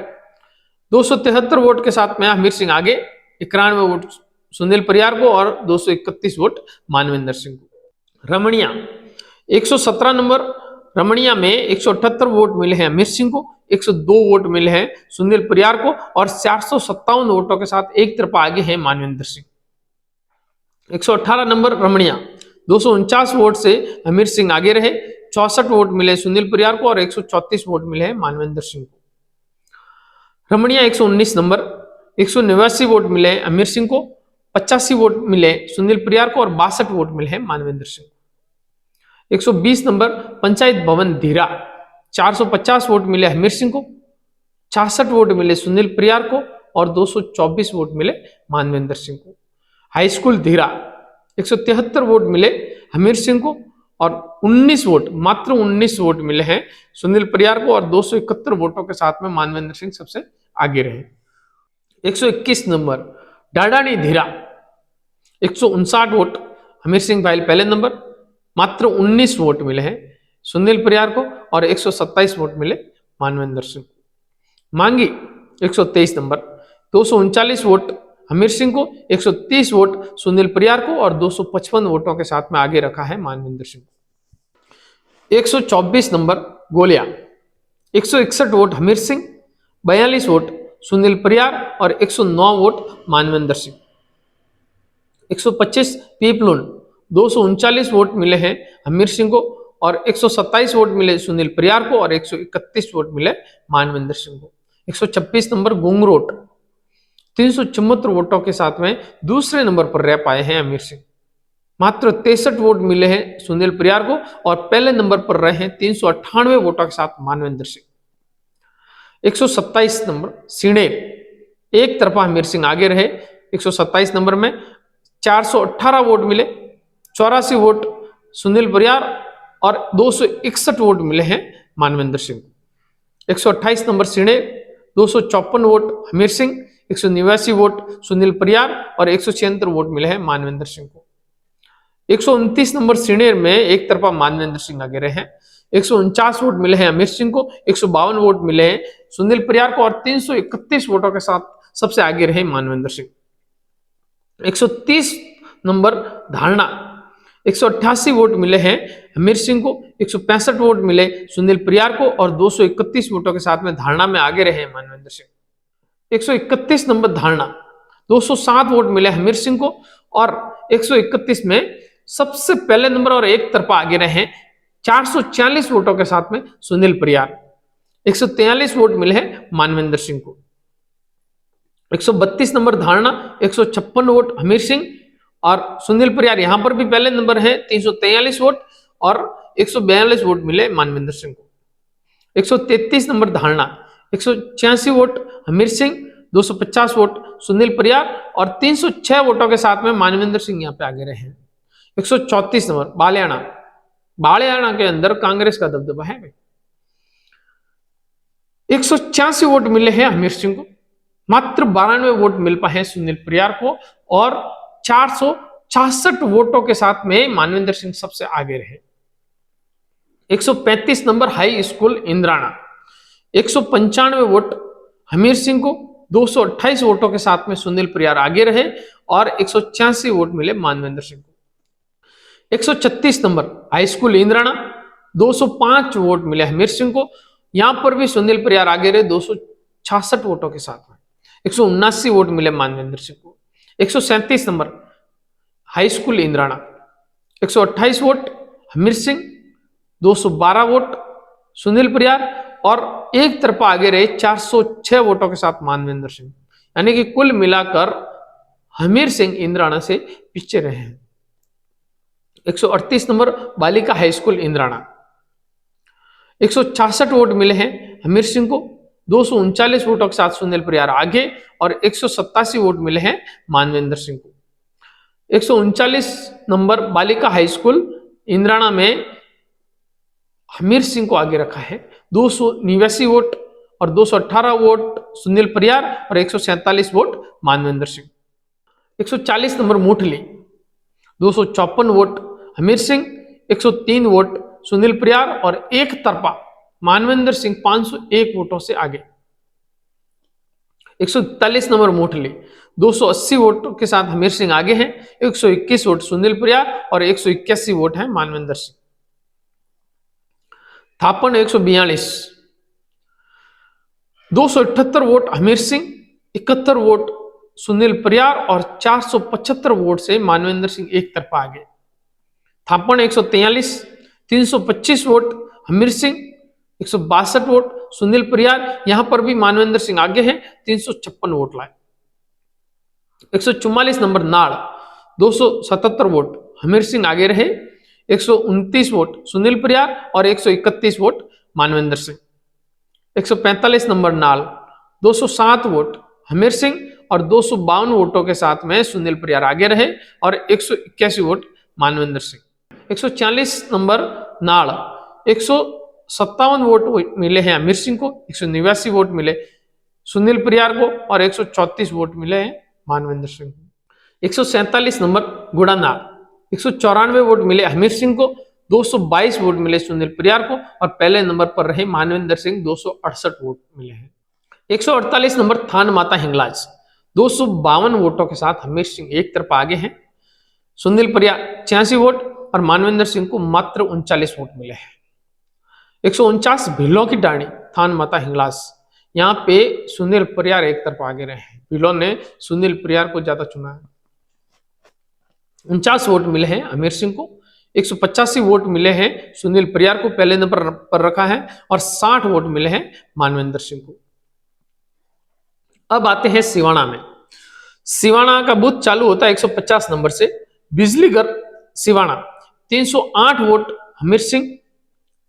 273 vote के साथ में हमीर सिंह आगे, 91 वोट सुनील परियार को और 231 वोट मानवेंद्र सिंह को। रमणिया 117 नंबर रमणिया में 178 वोट मिले हैं अमीर सिंह को, 102 वोट मिले हैं सुनील परियार को और 457 वोटों के साथ एक तरफा आगे हैं मानवेंद्र सिंह। 118 नंबर रमणिया 249 वोट से अमीर सिंह आगे रहे, 64 वोट मिले सुनील परियार को और 134 वोट मिले हैं मानवेंद्र सिंह को। रमणिया 119 नंबर 189 वोट मिले अमीर सिंह को, 85 वोट मिले सुनील परियार को और 62 वोट मिले हैं मानवेंद्र सिंह को। 120 नंबर पंचायत भवन धीरा, 450 वोट मिले अमीर सिंह को, 66 वोट मिले सुनील परियार को और 224 वोट मिले मानवेंद्र सिंह को। हाई स्कूल धीरा, 173 वोट मिले हमीर सिंह को और 19 वोट, मात्र 19 वोट मिले हैं सुनील परियार को और 271 वोटों के साथ में मानवेंद्र सिंह सबसे आगे रहे। 121 नंबर डाडानी धीरा, 159 वोट हमीर सिंह भाई पहले नंबर, मात्र 19 वोट मिले हैं सुनील परियार को और 127 वोट मिले मानवेंद्र सिंह को। मांगी 123 नंबर, 239 वोट हमीर सिंह को, 130 वोट सुनील परियार को और 255 वोटों के साथ में आगे रखा है मानवेंद्र सिंह को। 124 नंबर गोलिया, 161 वोट हमीर सिंह, 42 वोट सुनील परियार और 109 वोट मानवेंद्र सिंह। 125 पीपलून, 239 वोट मिले हैं हमीर सिंह को और 127 वोट मिले सुनील परियार को और 131 वोट मिले मानवेंद्र सिंह को। 126 नंबर गुंगरोट, 374 वोटों के साथ में दूसरे नंबर पर रह पाए हैं अमीर सिंह, मात्र 63 वोट मिले हैं सुनील परियार को और पहले नंबर पर रहे हैं 398 वोटों के साथ मानवेंद्र सिंह। 127 नंबर सीणेर, एक तरफा हमीर सिंह आगे रहे। 127 नंबर में 418 वोट मिले, 84 वोट सुनील परियार और 261 वोट मिले हैं मानवेंद्र सिंह को। 128 number Siner, 254 vote Hamir Singh, 189 vote Sunil Pariyar और 176 वोट मिले हैं मानवेंद्र सिंह को। 129 नंबर सीणेर में एक तरफा मानवेंद्र सिंह आगे रहे हैं। 149 वोट मिले हैं अमीर सिंह को, 152 वोट मिले हैं सुनील परियार को और 331 वोटों के साथ सबसे आगे रहे मानवेंद्र सिंह। 130 नंबर धारणा, 188 वोट मिले हैं हमीर सिंह को, 165 वोट मिले सुनील परियार को और 231 वोटों के साथ में धारणा में आगे रहे मानवेंद्र सिंह। 131 नंबर धारणा, 207 वोट मिले हमीर सिंह को और 131 में सबसे पहले नंबर और एक तरफा आगे रहे 440 वोटों के साथ में सुनील परियार। 143 वोट मिले हैं मानवेंद्र सिंह को। 132 नंबर धारणा, 156 वोट हमीर सिंह और सुनील परियार यहां पर भी पहले नंबर है 343 वोट और 142 वोट मिले मानवेंद्र सिंह को। 133 नंबर धारणा, 186 वोट हमीर सिंह, 250 वोट सुनील परियार और 306 वोटों के साथ में मानवेंद्र सिंह यहाँ पे आगे रहे हैं। 134 नंबर बालियाना, बालियाना के अंदर कांग्रेस का दबदबा है। 186 वोट मिले हैं हमीर सिंह को, मात्र 92 वोट मिल पाए हैं सुनील परियार को और 466 वोटों के साथ में मानवेंद्र सिंह सबसे आगे रहे। 135 number high school Indrana, 195 vote Hamir Singh को, 228 वोटों के साथ में सुनील परियार आगे रहे और 186 वोट मिले मानवेंद्र सिंह को। 136 नंबर हाई स्कूल इंद्राणा, 205 वोट मिले हमीर सिंह को, यहां पर भी सुनील परियार आगे रहे 266 वोटों के साथ में। 179 वोट मिले मानवेंद्र सिंह को। 137 number high school Indrana, 128 vote Hamir Singh, 212 vote Sunil Pariyar और एक तरफा आगे रहे 406 वोटों के साथ मानवेंद्र सिंह, यानी कि कुल मिलाकर हमीर सिंह इंद्राणा से पीछे रहे हैं। 138 नंबर बालिका हाई स्कूल इंद्राणा, 166 वोट मिले हैं हमीर सिंह को, 239 वोटों के साथ सुनील परियार आगे और 187 वोट मिले हैं मानवेंद्र सिंह को। 139 नंबर बालिका हाई स्कूल इंद्राणा में हमीर सिंह को आगे रखा है, 289 वोट और 218 वोट सुनील परियार और 147 vote Manvendra Singh. 140 number Muthli, 254 vote Hamir Singh, 103 vote Sunil Pariyar और एक तरफा मानवेंद्र सिंह 501 वोटों से आगे। 141 नंबर मूठली, 280 वोट के साथ हमीर सिंह आगे हैं, 121 वोट सुनील परियार और 181 वोट हैं मानवेंद्र सिंह। थापन 142, 278 वोट हमीर सिंह, 71 वोट सुनील परियार और 475 वोट से मानवेंद्र सिंह एक तरफा आगे। थापन 143, 325 वोट हमीर सिंह, 162 वोट सुनील परियार, यहां पर भी मानवेंद्र सिंह आगे हैं, 356 वोट लाए। 144 नंबर नाड़ 277 वोट हमीर सिंह आगे रहे। 129 वोट सुनील परियार और 131 वोट मानवेंद्र सिंह। 145 नंबर नाल 207 वोट हमीर सिंह और 252 वोटों के साथ में सुनील परियार आगे रहे और 181 वोट मानवेंद्र सिंह। 140 नंबर नाल 157 वोट मिले हैं अमीर सिंह को, 189 वोट मिले सुनील परियार को और 134 वोट मिले हैं मानवेंद्र सिंह को। 147 नंबर गुड़ानाल 194 वोट मिले हमीर सिंह को, 222 वोट मिले सुनील परियार को और पहले नंबर पर रहे मानवेंद्र सिंह 268 वोट मिले हैं। 148 नंबर थान माता हिंगलाज 252 वोटों के साथ हमीर सिंह एक तरफ आगे हैं। सुनील परियार 86 वोट और मानवेंद्र सिंह को मात्र 39 वोट मिले हैं। 149 भीलों की डाणी थान माता हिंगलाज, यहाँ पे सुनील परियार एक तरफ आगे रहे हैं। भीलों ने सुनील परियार को ज्यादा चुना है। 49 वोट मिले हैं अमीर सिंह को, 185 वोट मिले हैं सुनील परियार को पहले नंबर पर रखा है और 60 वोट मिले हैं मानवेंद्र सिंह को। अब आते हैं सिवाना में। सिवाना का बूथ चालू होता है 150 नंबर से। बिजलीगढ़ सिवाना 308 वोट हमीर सिंह,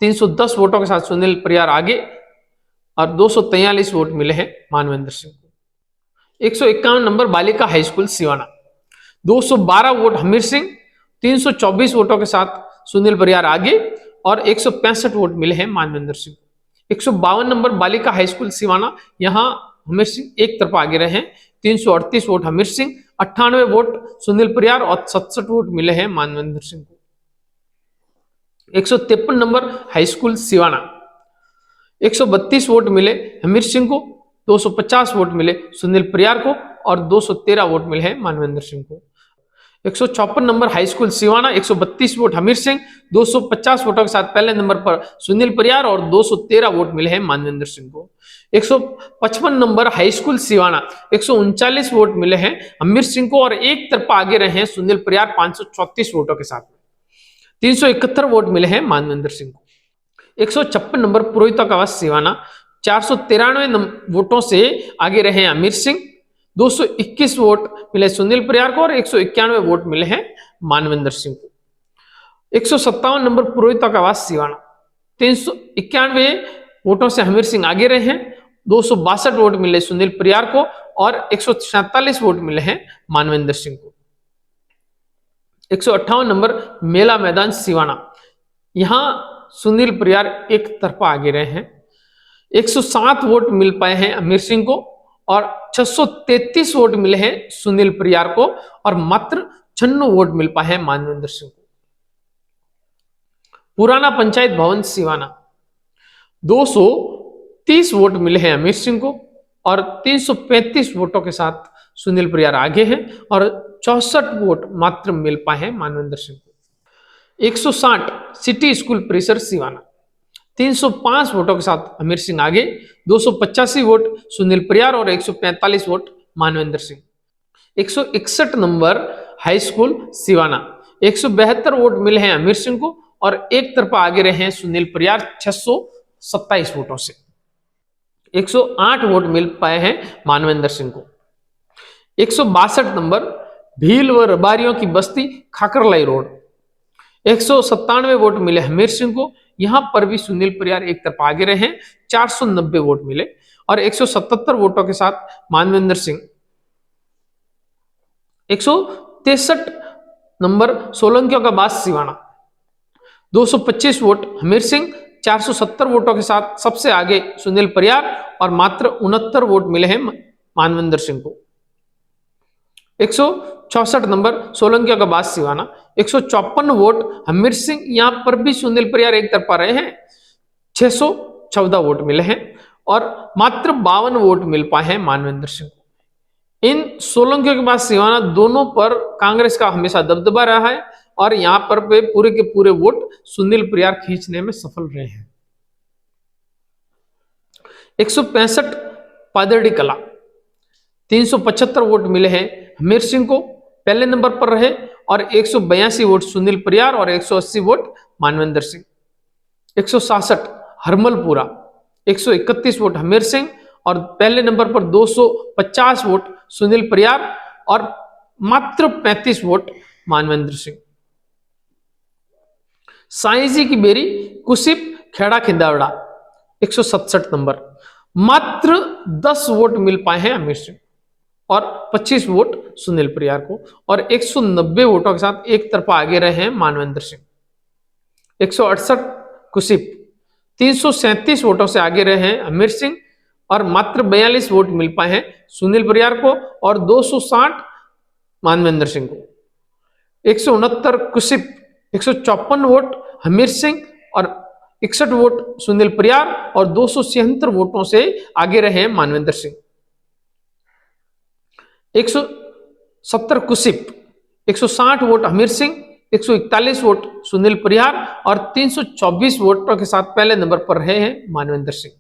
310 वोटों के साथ सुनील परियार आगे और 243 वोट मिले हैं मानवेंद्र सिंह को। 151 नंबर बालिका high school Siwana 212 vote Hamir Singh, 324 वोटों के साथ सुनील परियार आगे और 165 वोट मिले हैं मानवेंद्र सिंह को। 152 नंबर बालिका हाई स्कूल सिवाना, यहाँ हमीर सिंह एक तरफ आगे रहे। 338 वोट हमीर सिंह, 98 वोट सुनील परियार और 67 वोट मिले हैं मानवेंद्र सिंह को। 153 number high school Siwana 132 vote मिले हमीर सिंह को, 250 वोट मिले सुनील परियार को और 213 वोट मिले हैं मानवेंद्र सिंह को। 154 number high school Siwana 132 vote Hamir Singh, 250 वोटों के साथ पहले नंबर पर सुनील परियार और 213 वोट मिले हैं मानवेंद्र सिंह को। 155 number high school Siwana 139 vote मिले हैं हमीर सिंह को और एक तरफा आगे रहे हैं सुनील परियार 534 वोटों के साथ। 371 वोट मिले हैं मानवेंद्र सिंह को। 156 नंबर पुरोहिता का आवास सिवाना 493 वोटों से आगे रहे अमीर सिंह, 221 वोट मिले सुनील परियार को और 191 वोट मिले हैं मानवेंद्र सिंह को। 157 नंबर पुरोहिता का आवास सिवाना 391 वोटों से हमीर सिंह आगे रहे हैं, 262 वोट मिले सुनील परियार को और 147 वोट मिले हैं मानवेंद्र सिंह को। 158 नंबर मेला मैदान सिवाना, यहां सुनील परियार एक तरफा आगे रहे हैं। 107 वोट मिल पाए हैं अमीर सिंह को और 633 वोट मिले हैं सुनील परियार को और मात्र 96 वोट मिल पाए हैं मानवेंद्र सिंह को। पुराना पंचायत भवन सिवाना 230 वोट मिले हैं अमीर सिंह को और 335 वोटों के साथ सुनील परियार आगे हैं और 64 वोट मात्र मिल पाए हैं मानवेंद्र सिंह को। 160 सिटी स्कूल परिसर सिवाना 305 वोटों के साथ अमीर सिंह आगे, 285 वोट सुनील परियार और 145 vote Manvendra Singh. 161 number high school Siwana 172 vote मिले हैं अमीर सिंह को और एक तरफा आगे रहे हैं सुनील परियार 627 वोटों से। 108 वोट मिल पाए हैं मानवेंद्र सिंह को। 162 नंबर भील व रबारियों की बस्ती खाकरलाई रोड 197 वोट मिले हमीर सिंह को, यहां पर भी सुनील परियार एक तरफ आगे रहे, 490 वोट मिले और 177 वोटों के साथ मानवेंद्र सिंह। 163 नंबर सोलंकियों का बास सिवाना 225 वोट हमीर सिंह, 470 वोटों के साथ सबसे आगे सुनील परियार और मात्र 69 वोट मिले हैं मानवेंद्र सिंह को। 164 नंबर सोलंकिया का बास सिवाना 154 वोट हमीर सिंह, यहां पर भी सुनील परियार एक तरफा रहे हैं, 614 वोट मिले हैं और मात्र 52 वोट मिल पाए हैं मानवेंद्र सिंह को। इन सोलंकियों के बाद सिवाना दोनों पर कांग्रेस का हमेशा दबदबा रहा है और यहां पर वे पूरे के पूरे वोट सुनील परियार खींचने में सफल रहे हैं। 165 पादरडी कला 375 वोट मिले हैं हमीर सिंह को, पहले नंबर पर रहे और 182 वोट सुनील परियार और 180 वोट मानवेंद्र सिंह। 167 हरमलपुरा 131 वोट हमीर सिंह और पहले नंबर पर 250 वोट सुनील परियार और मात्र 35 वोट मानवेंद्र सिंह। साईं जी की बेरी कुशिप खेड़ा खिंदावड़ा 167 नंबर, मात्र 10 वोट मिल पाए हैं अमित सिंह और 25 वोट सुनील परियार को, और 190 वोटों के साथ एक तरफा आगे रहे हैं मानवेंद्र सिंह। 168 कुशिप 337 वोटों से आगे रहे हैं अमीर सिंह और मात्र 42 वोट मिल पाए हैं सुनील परियार को और 260 मानवेंद्र सिंह को। 169 कुशिप 154 वोट हमीर सिंह और 61 वोट सुनील परियार और 276 वोटों से आगे रहे मानवेंद्र सिंह। 170 कुशिप 160 वोट हमीर सिंह, 141 वोट सुनील परियार और 324 वोटों के साथ पहले नंबर पर रहे हैं Manvendra Singh.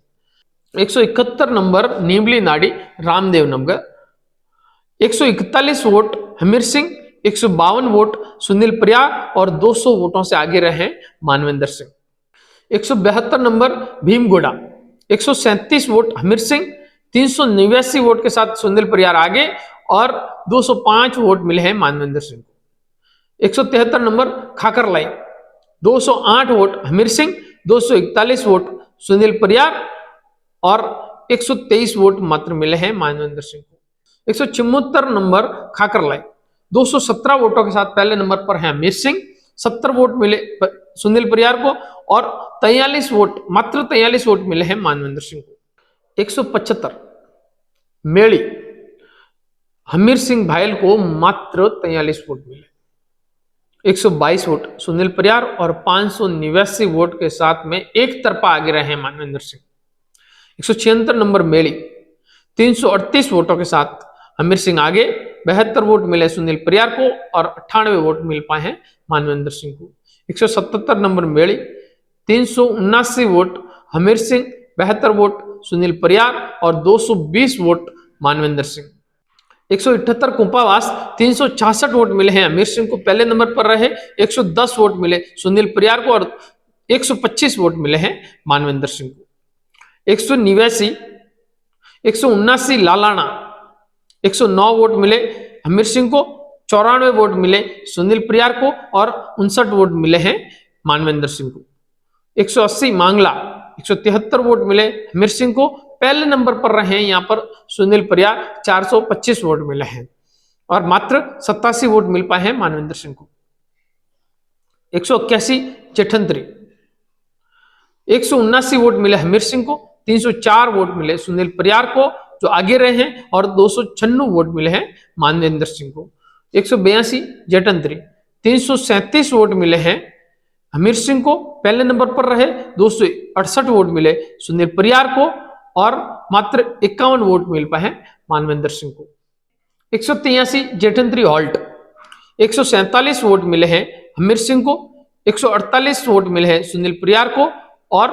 171 number Neemli Nadi Ramdev Nagar, 141 vote Hamir Singh, 152 vote Sunil Pariyar और 200 वोटों से आगे रहे Manvendra Singh. 172 number Bhimgoda 137 vote Hamir Singh, 389 vote के साथ सुनील परियार आगे और 205 वोट मिले हैं मानवेंद्र सिंह को। 173 number Khakarlai 208 vote Hamir Singh, 241 vote Sunil Pariyar और 123 वोट मात्र मिले हैं मानवेंद्र सिंह को। 174 नंबर खाकरलाई 217 वोटों के साथ पहले नंबर पर है अमीर सिंह, 70 वोट मिले सुनील परियार को और 43 वोट मात्र 43 वोट मिले हैं मानवेंद्र सिंह को। 175 मेड़ी हमीर सिंह भायल को मात्र 43 वोट मिले। 122 वोट सुनील परियार और 589 वोट के साथ में एक तरफा आगे रहे मानवेंद्र सिंह। 176 नंबर मेड़ी 338 वोटों के साथ हमीर सिंह आगे, 72 वोट मिले सुनील परियार को और 98 वोट मिल पाए हैं मानवेंद्र सिंह को। 177 नंबर मेड़ी 379 वोट हमीर सिंह, 72 वोट सुनील परियार और 220 वोट मानवेंद्र सिंह। 178 कुंपावास 366 वोट मिले हैं अमीर सिंह को, पहले नंबर पर रहे। 110 वोट मिले सुनील परियार को और 125 वोट मिले हैं मानवेंद्र सिंह को। 179 लालाना 109 वोट मिले हमीर सिंह को, 94 वोट मिले सुनील परियार को और 59 वोट मिले हैं मानवेंद्र सिंह को। 180 मांगला 173 वोट मिले हमीर सिंह को, पहले नंबर पर रहे यहाँ पर सुनील परियार, 425 वोट मिले हैं और मात्र 87 वोट मिल पाए हैं मानवेंद्र सिंह को। 181 जेठंतरी 179 वोट मिले हमीर सिंह को, 304 वोट मिले सुनील परियार को जो आगे रहे हैं और 296 वोट मिले हैं मानवेंद्र सिंह को। 182 जेठंतरी 337 वोट मिले हैं हमीर सिंह को, पहले नंबर पर रहे। 268 वोट मिले सुनील परियार को और मात्र 51 वोट मिल पाए हैं मानवेंद्र सिंह को। 183 जेठंतरी हॉल्ट 147 वोट मिले हैं हमीर सिंह को, 148 वोट मिले हैं सुनील परियार को और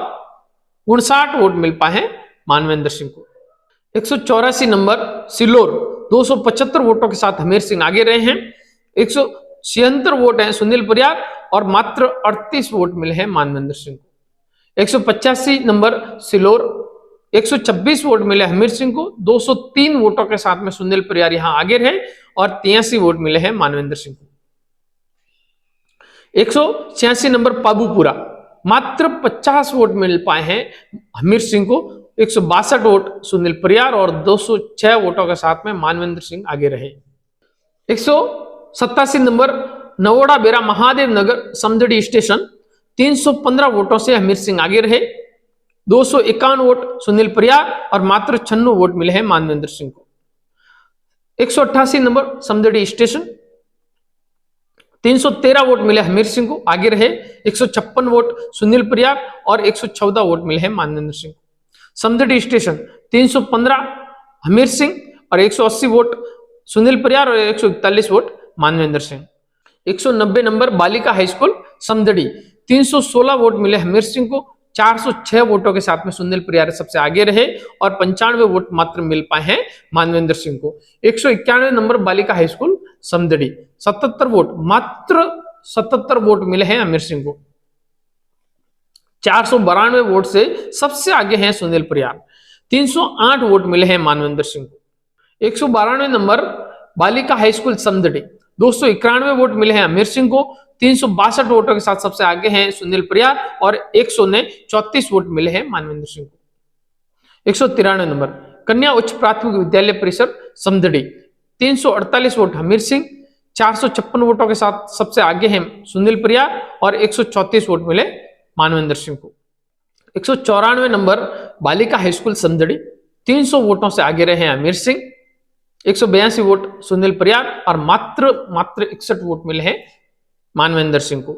59 वोट मिल पाए हैं मानवेंद्र सिंह को। 184 नंबर सिलोर 275 वोटों के साथ हमीर सिंह आगे रहे हैं। 176 वोट हैं सुनील परियार और मात्र 38 वोट मिले हैं मानवेंद्र सिंह को। 185 नंबर सिलोर 126 वोट मिले हमीर सिंह को, 203 वोटों के साथ में सुनील परियार यहां आगे रहे और 83 वोट मिले हैं मानवेंद्र सिंह को। 186 नंबर पाबूपुरा मात्र 50 वोट मिल पाए हैं हमीर सिंह को, 162 वोट सुनील परियार और 206 वोटों के साथ में मानवेंद्र सिंह आगे रहे। 187 नंबर नवोड़ा बेरा महादेव नगर समदड़ी स्टेशन 315 वोटों से हमीर सिंह आगे रहे। 251 वोट सुनील परियार और मात्र 96 वोट मिले हैं मानवेंद्र सिंह को। 188 नंबर समदड़ी स्टेशन 313 वोट मिले हमीर सिंह को, आगे रहे। 156 वोट सुनील परियार और 114 वोट मिले हैं मानवेंद्र सिंह को। समदड़ी स्टेशन 315 हमीर सिंह और 180 वोट सुनील परियार और 141 वोट मानवेंद्र सिंह। 190 नंबर बालिका हाई स्कूल समदड़ी 316 वोट मिले हमीर सिंह को, 406 वोटों के साथ में सुनील परियार सबसे आगे रहे और 95 वोट मात्र मिल पाए हैं मानवेंद्र सिंह को। 191 नंबर बालिका हाई स्कूल समदड़ी 77 वोट मात्र 77 वोट मिले हैं हमीर सिंह को। 492 वोट से सबसे आगे हैं सुनील परियार, 308 वोट मिले हैं मानवेंद्र सिंह को। 192 नंबर बालिका हाई स्कूल समदड़ी 291 वोट मिले हैं अमीर सिंह को। 362 वोटों के साथ सबसे आगे हैं सुनील परियार और 134 वोट मिले हैं मानवेंद्र सिंह को। 193 नंबर कन्या उच्च प्राथमिक विद्यालय परिसर समदड़ी 348 वोट अमीर सिंह, 456 वोटों के साथ सबसे आगे हैं सुनील परियार और 134 वोट मिले मानवेंद्र सिंह को। 194 नंबर बालिका हाई स्कूल समदड़ी 300 वोटों से आगे रहे हैं अमीर सिंह, 182 वोट सुनील परियार और मात्र 61 वोट मिले हैं मानवेंद्र सिंह को।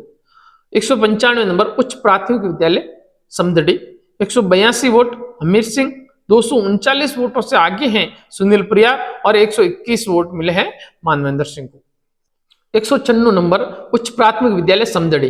195 नंबर उच्च प्राथमिक विद्यालय समदड़ी 182 वोट अमीर सिंह, 239 वोटों से आगे हैं सुनील परियार और 121 वोट मिले हैं मानवेंद्र सिंह को। 196 नंबर उच्च प्राथमिक विद्यालय समदड़ी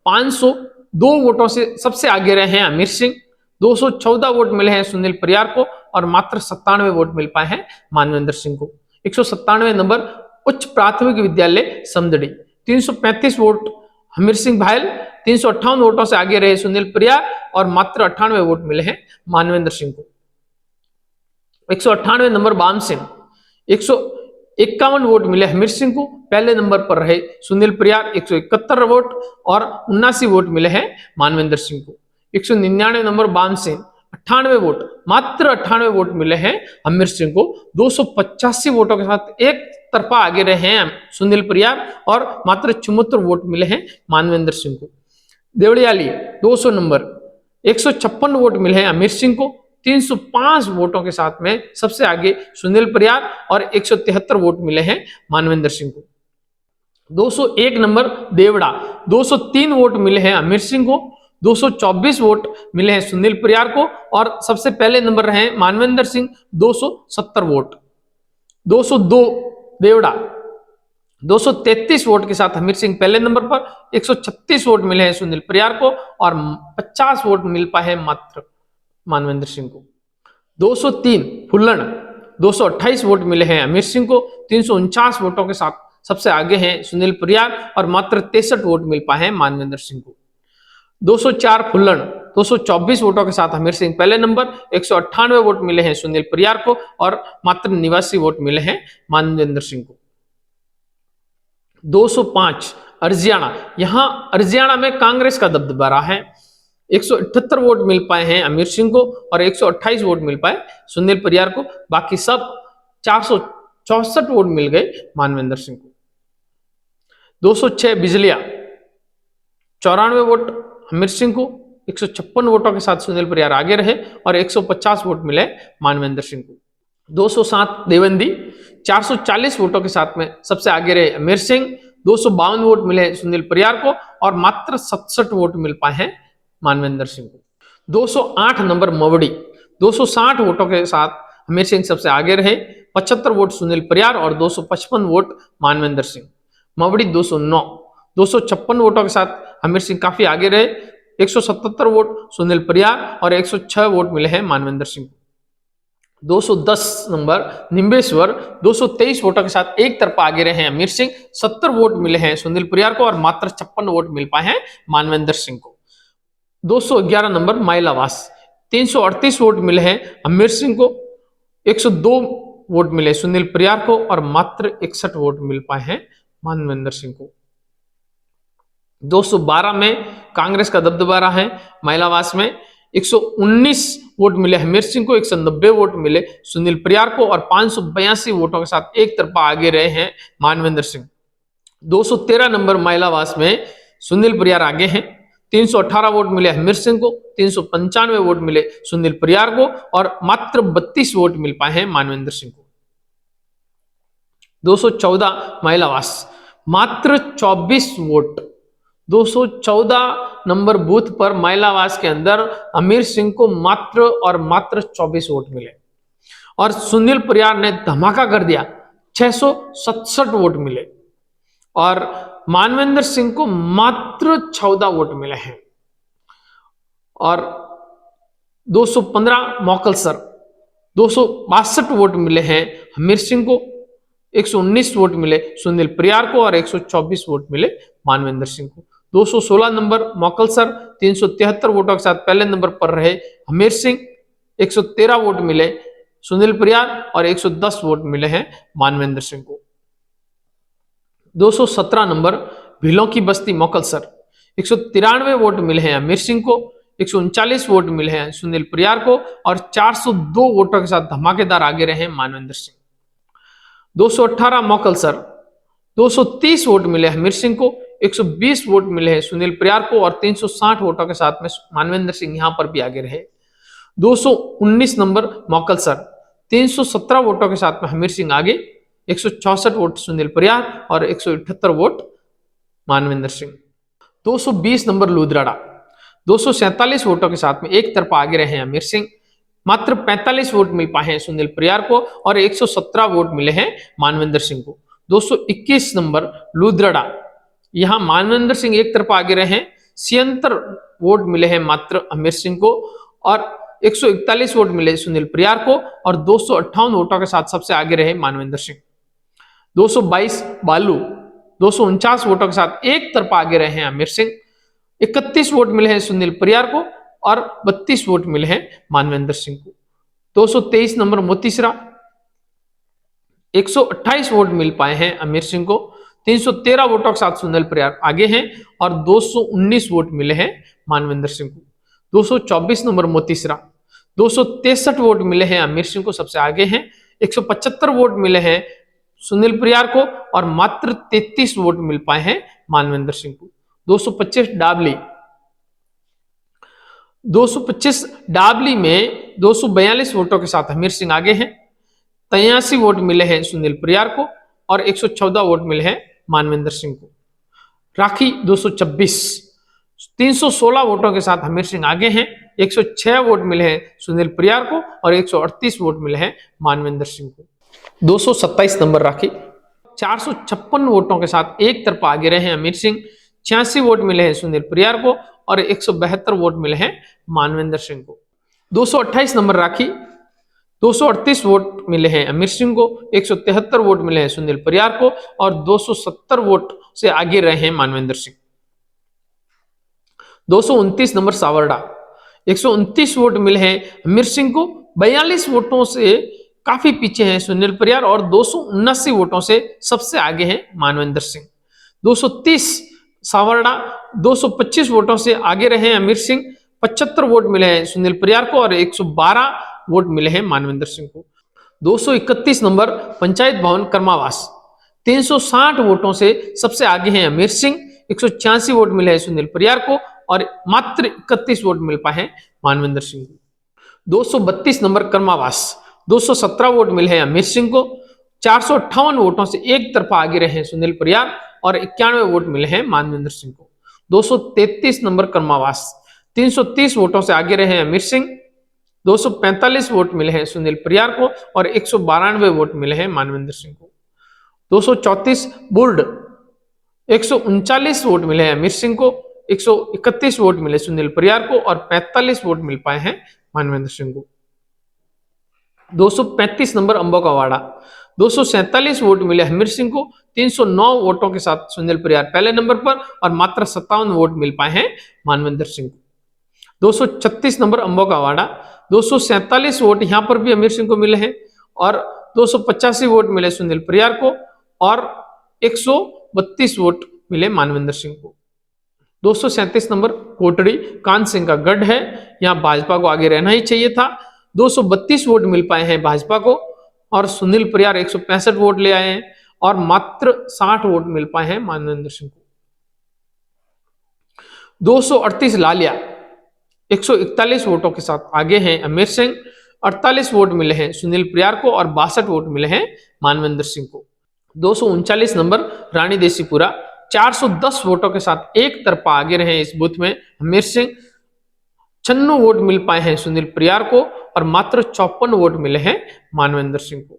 502 वोटों से सबसे आगे रहे हैं अमीर सिंह, 214 वोट मिले हैं सुनील परियार को और मात्र 97 वोट मिल पाए हैं मानवेंद्र सिंह को। 197 नंबर उच्च प्राथमिक विद्यालय समदड़ी 335 वोट अमीर सिंह भायल, 358 वोटों से आगे रहे सुनील परियार और मात्र 98 वोट मिले हैं मानवेंद्र सिंह को। 198 नंबर बाम सिंह 151 वोट मिले अमीर सिंह को, पहले नंबर पर रहे सुनील परियार 171 वोट और 79 वोट मिले हैं मानवेंद्र सिंह को। 199 नंबर बाम सिंह 98 वोट, मात्र 98 वोट मिले हैं अमीर सिंह को। 285 वोटों के साथ एक तरफा आगे रहे हैं सुनील परियार और मात्र 74 वोट मिले हैं मानवेंद्र सिंह को। देवड़ियाली 200 नंबर 156 वोट मिले हैं अमीर सिंह को, 305 वोटों के साथ में सबसे आगे सुनील परियार और 173 वोट मिले हैं मानवेंद्र सिंह को। 201 नंबर देवड़ा 203 वोट मिले हैं अमीर सिंह को, 224 वोट मिले हैं सुनील परियार को और सबसे पहले नंबर रहे मानवेंद्र सिंह 270 वोट। 202 देवड़ा 233 वोट के साथ अमीर सिंह पहले नंबर पर, 136 वोट मिले हैं सुनील परियार को और 50 वोट मिल पाए हैं मात्र मानवेंद्र सिंह को। 203 फुल्लण 228 वोट मिले हैं अमीर सिंह को, 349 वोटों के साथ सबसे आगे हैं सुनील परियार और मात्र 63 वोट मिल पाए हैं मानवेंद्र सिंह को। 204 फुल्लण 224 वोटों के साथ अमीर सिंह पहले नंबर, 198 वोट मिले हैं सुनील परियार को और मात्र 89 वोट मिले हैं मानवेंद्र सिंह को। 205 अर्जियाना, यहां अर्जियाना में कांग्रेस का दबदबा रहा है। 178 वोट मिल पाए हैं अमीर सिंह को और 128 वोट मिल पाए सुनील परियार को, बाकी सब 464 वोट मिल गए मानवेंद्र सिंह को। 206 बिजलिया 94 वोट अमीर सिंह को, 156 वोटों के साथ सुनील परियार आगे रहे और 150 वोट मिले मानवेंद्र सिंह को। 207 देवंदी 440 वोटों के साथ में सबसे आगे रहे अमीर सिंह, 252 वोट मिले सुनील परियार को और मात्र 67 वोट मिल पाए हैं मानवेंद्र सिंह को। 208 नंबर मवड़ी 260 वोटों के साथ अमीर सिंह सबसे आगे रहे, 75 वोट सुनील परियार और 255 वोट मानवेंद्र सिंह। मवड़ी 209 256 वोटों के साथ अमीर सिंह काफी आगे रहे, 177 वोट सुनील परियार और 106 वोट मिले हैं मानवेंद्र सिंह को। 210 नंबर निम्बेश्वर 223 वोटों के साथ एक तरफा आगे रहे हैं अमीर सिंह, 70 वोट मिले हैं सुनील परियार को और मात्र 56 वोट मिल पाए हैं मानवेंद्र सिंह को। 211 नंबर माइलावास 338 वोट मिले हैं अमीर सिंह को, 102 वोट मिले सुनील परियार को और मात्र 61 वोट मिल पाए हैं मानवेंद्र सिंह को। 212 में कांग्रेस का दबदबा रहा है। माइलावास में 119 वोट मिले अमीर सिंह को, 190 वोट मिले सुनील परियार को और 582 वोटों के साथ एक तरफा आगे रहे हैं मानवेंद्र सिंह। 213 नंबर माइलावास में सुनील परियार आगे हैं, 318 वोट मिले अमीर सिंह को, 395 वोट मिले सुनील परियार को और मात्र 32 वोट मिल पाए हैं मानवेंद्र सिंह को। 214 माइलावास मात्र 24 वोट, 214 नंबर बूथ पर माइलावास के अंदर अमीर सिंह को मात्र और मात्र 24 वोट मिले और सुनील परियार ने धमाका कर दिया, 667 वोट मिले और मानवेंद्र सिंह को मात्र 14 वोट मिले हैं। और 215 मौकलसर 262 वोट मिले हैं अमीर सिंह को, 119 वोट मिले सुनील परियार को और 124 वोट मिले मानवेंद्र सिंह को। 216 नंबर मौकलसर 373 वोटों के साथ पहले नंबर पर रहे अमीर सिंह, 113 वोट मिले सुनील परियार और 110 वोट मिले हैं मानवेंद्र सिंह को। 217 नंबर भीलों की बस्ती मोकलसर, 193 वोट मिले हैं अमीर सिंह को, 139 वोट मिले हैं सुनील परियार को और 402 वोटों के साथ धमाकेदार आगे रहे मानवेंद्र सिंह। 218 मोकलसर, 230 वोट मिले हमीर सिंह को, 120 वोट मिले हैं सुनील परियार को और 360 वोटों के साथ में मानवेंद्र सिंह यहां पर भी आगे रहे। 219 नंबर मोकलसर, 317 वोटों के साथ में हमीर सिंह आगे, 164 वोट सुनील परियार और 178 वोट मानवेंद्र सिंह। 220 नंबर लूदराड़ा, 247 वोटों के साथ में एक तरफा आगे रहे अमीर सिंह, मात्र 45 वोट मिल पाए हैं सुनील परियार को और 117 वोट मिले हैं मानवेंद्र सिंह को। 221 नंबर लूदराड़ा, यहां मानवेंद्र सिंह एक तरफा आगे रहे, 76 वोट मिले हैं मात्र अमीर सिंह को और 141 वोट मिले सुनील परियार को और 258 वोटों के साथ सबसे आगे रहे मानवेंद्र सिंह। 222 बालू, 249 वोटों के साथ एक तरफा आगे रहे हैं अमीर सिंह, 31 वोट मिले हैं सुनील परियार को और 32 वोट मिले हैं मानवेंद्र सिंह को। 223 नंबर मोतीसरा, 128 वोट मिल पाए हैं अमीर सिंह को, 313 वोटों के साथ सुनील परियार आगे हैं और 219 वोट मिले हैं मानवेंद्र सिंह को। 224 नंबर मोतीसरा, 263 वोट मिले हैं अमीर सिंह को, सबसे आगे हैं, 175 वोट मिले हैं सुनील परियार को और मात्र 33 वोट मिल पाए हैं मानवेंद्र सिंह को। 225 डाबली, 225 डाबली में 242 वोटों के साथ हमीर सिंह आगे हैं, 83 वोट मिले हैं सुनील परियार को और 114 वोट मिले हैं मानवेंद्र सिंह को। राखी 226, 316 वोटों के साथ हमीर सिंह आगे हैं, 106 वोट मिले हैं सुनील परियार को और 138 वोट मिले हैं मानवेंद्र सिंह को। 227 नंबर राखी, 456 वोटों के साथ एक तरफा आगे रहे अमीर सिंह, 86 वोट मिले हैं सुनील परियार को और 172 वोट मिले हैं मानवेंद्र सिंह को। 228 नंबर राखी, 238 वोट मिले हैं अमीर सिंह को, 173 वोट मिले हैं सुनील परियार को और 270 वोट से आगे रहे हैं मानवेंद्र सिंह। 229 नंबर सावरडा, 129 वोट मिले हैं अमीर सिंह को, 42 वोटों से काफी पीछे हैं सुनील परियार और 279 वोटों से सबसे आगे हैं मानवेंद्र सिंह। 230 सावरडा, 225 वोटों से आगे रहे अमीर सिंह, 75 वोट मिले हैं सुनील परियार को और 112 वोट मिले हैं मानवेंद्र सिंह को। 231 नंबर पंचायत भवन कर्मावास, 360 वोटों से सबसे आगे हैं अमीर सिंह, 186 वोट मिले हैं सुनील परियार को और मात्र 31 वोट मिल पाए हैं मानवेंद्र सिंह को। 232 नंबर कर्मावास, 217 वोट मिले हैं अमीर सिंह को, 458 वोटों से एक तरफा आगे रहे सुनील परियार और 91 वोट मिले हैं मानवेंद्र सिंह को। 233 नंबर कर्मावास, 330 वोटों से आगे रहे अमीर सिंह, 245 वोट मिले हैं सुनील परियार को और 192 वोट मिले हैं मानवेंद्र सिंह को। 234 बुर्ड, 139 वोट मिले हैं अमीर सिंह को, 131 वोट मिले सुनील परियार को और 45 वोट मिल पाए हैं मानवेंद्र सिंह को। 235 नंबर अंबोकावाड़ा, 247 वोट मिले हमीर सिंह को, 309 वोटों के साथ सुनील परियार पहले नंबर पर और मात्र 57 वोट मिल पाए हैं मानवेंद्र सिंह को। 236 नंबर अंबोकावाड़ा, 247 वोट यहां पर भी अमीर सिंह को मिले हैं और 285 वोट मिले सुनील परियार को और 132 वोट मिले मानवेंद्र सिंह को। 237 नंबर कोटड़ी, कान सिंह का गढ़ है, यहां भाजपा को आगे रहना ही चाहिए था, 232 वोट मिल पाए हैं भाजपा को और सुनील परियार 165 वोट ले आए हैं और मात्र 60 वोट मिल पाए हैं मानवेंद्र सिंह को। 238 लालिया, 141 वोटों के साथ आगे हैं अमीर सिंह, 48 वोट मिले हैं सुनील परियार को और 62 वोट मिले हैं मानवेंद्र सिंह को। 239 नंबर रानी देसीपुरा, 410 वोटों के साथ एक तरफा आगे रहे इस बूथ में अमीर सिंह, 96 वोट मिल पाए हैं सुनील परियार को और मात्र 54 वोट मिले हैं मानवेंद्र सिंह को।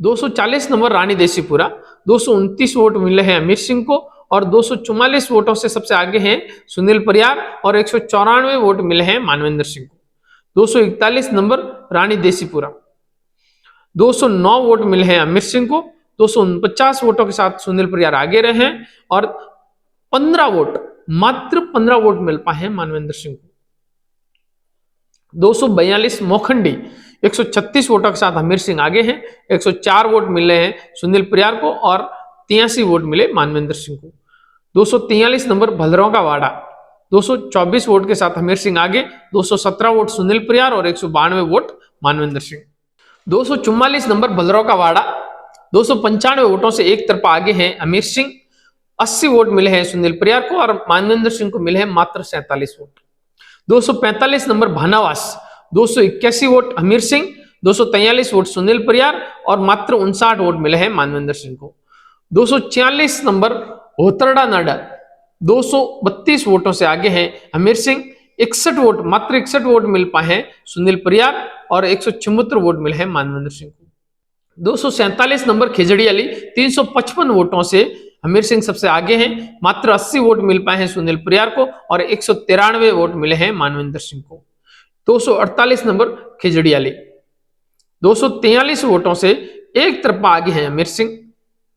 240 नंबर रानी देसीपुरा, 229 वोट मिले हैं अमीर सिंह को और 244 वोटों से सबसे आगे हैं सुनील परियार और 194 वोट मिले हैं मानवेंद्र सिंह को। 241 नंबर रानी देसीपुरा, 209 वोट मिले हैं अमीर सिंह को, 249 वोटों के साथ सुनील परियार आगे रहे हैं और 15 वोट, मात्र 15 वोट मिल पाए हैं मानवेंद्र सिंह को। 242 मोखंडी, 136 वोटों के साथ हमीर सिंह आगे हैं, 104 वोट मिले हैं सुनील परियार को और 83 वोट मिले मानवेंद्र सिंह को। 243 नंबर भद्रवां का वाड़ा, 224 वोट के साथ हमीर सिंह आगे, 217 वोट सुनील परियार और 192 वोट मानवेंद्र सिंह। 244 नंबर भद्रवां का वाड़ा, 295 वोटों से एक तरफा आगे हैं हमीर सिंह, 80 वोट मिले हैं सुनील परियार को और मानवेंद्र सिंह को मिले हैं मात्र 47 vote. 245 number Bhanawas, 281 vote Hamir Singh, 243 vote Sunil Pariyar और मात्र 59 वोट मिले हैं मानवेंद्र सिंह को। 246 नंबर होतरडा नाडा, 232 वोटों से आगे हैं हमीर सिंह, 61 वोट मात्र 61 वोट मिल पाए हैं सुनील परियार और 176 वोट मिले हैं मानवेंद्र सिंह को। 247 नंबर खिजड़ियाली, 355 वोटों से हमीर सिंह सबसे आगे हैं, मात्र 80 वोट मिल पाए हैं सुनील परियार को और 193 वोट मिले हैं मानवेंद्र सिंह को। 248 नंबर खिजड़ियाली, 243 वोटों से एक तरफा आगे हैं हमीर सिंह,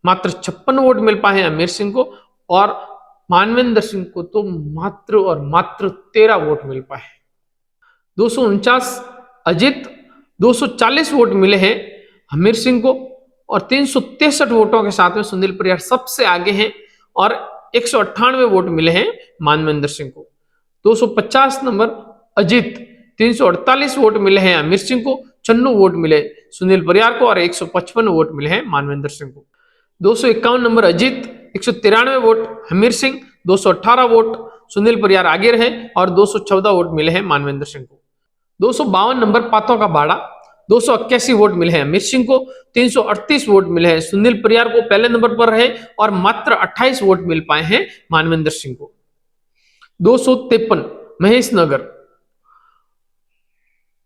मात्र 56 वोट मिल पाए हैं हमीर सिंह को और मानवेंद्र सिंह को तो मात्र और मात्र 13 वोट मिल पाए। 249 अजित, 240 वोट मिले हैं हमीर सिंह को और 363 वोटों के साथ में सुनील परियार सबसे आगे हैं और 198 वोट मिले हैं मानवेंद्र सिंह को। 250 नंबर अजित, 348 वोट मिले हैं हमीर सिंह को, 96 वोट मिले सुनील परियार को और 155 वोट मिले हैं मानवेंद्र सिंह को। 251 number Ajit, 193 vote Hamir Singh, 218 vote Sunil Pariyar आगे रहे और 214 वोट मिले हैं मानवेंद्र सिंह को। 252 नंबर पातों का बाड़ा, 281 वोट मिले हैं हमीर सिंह को, 338 वोट मिले हैं सुनील परियार को पहले नंबर पर रहे और मात्र 28 वोट मिल पाए हैं मानवेंद्र सिंह को। 253 महेश नगर,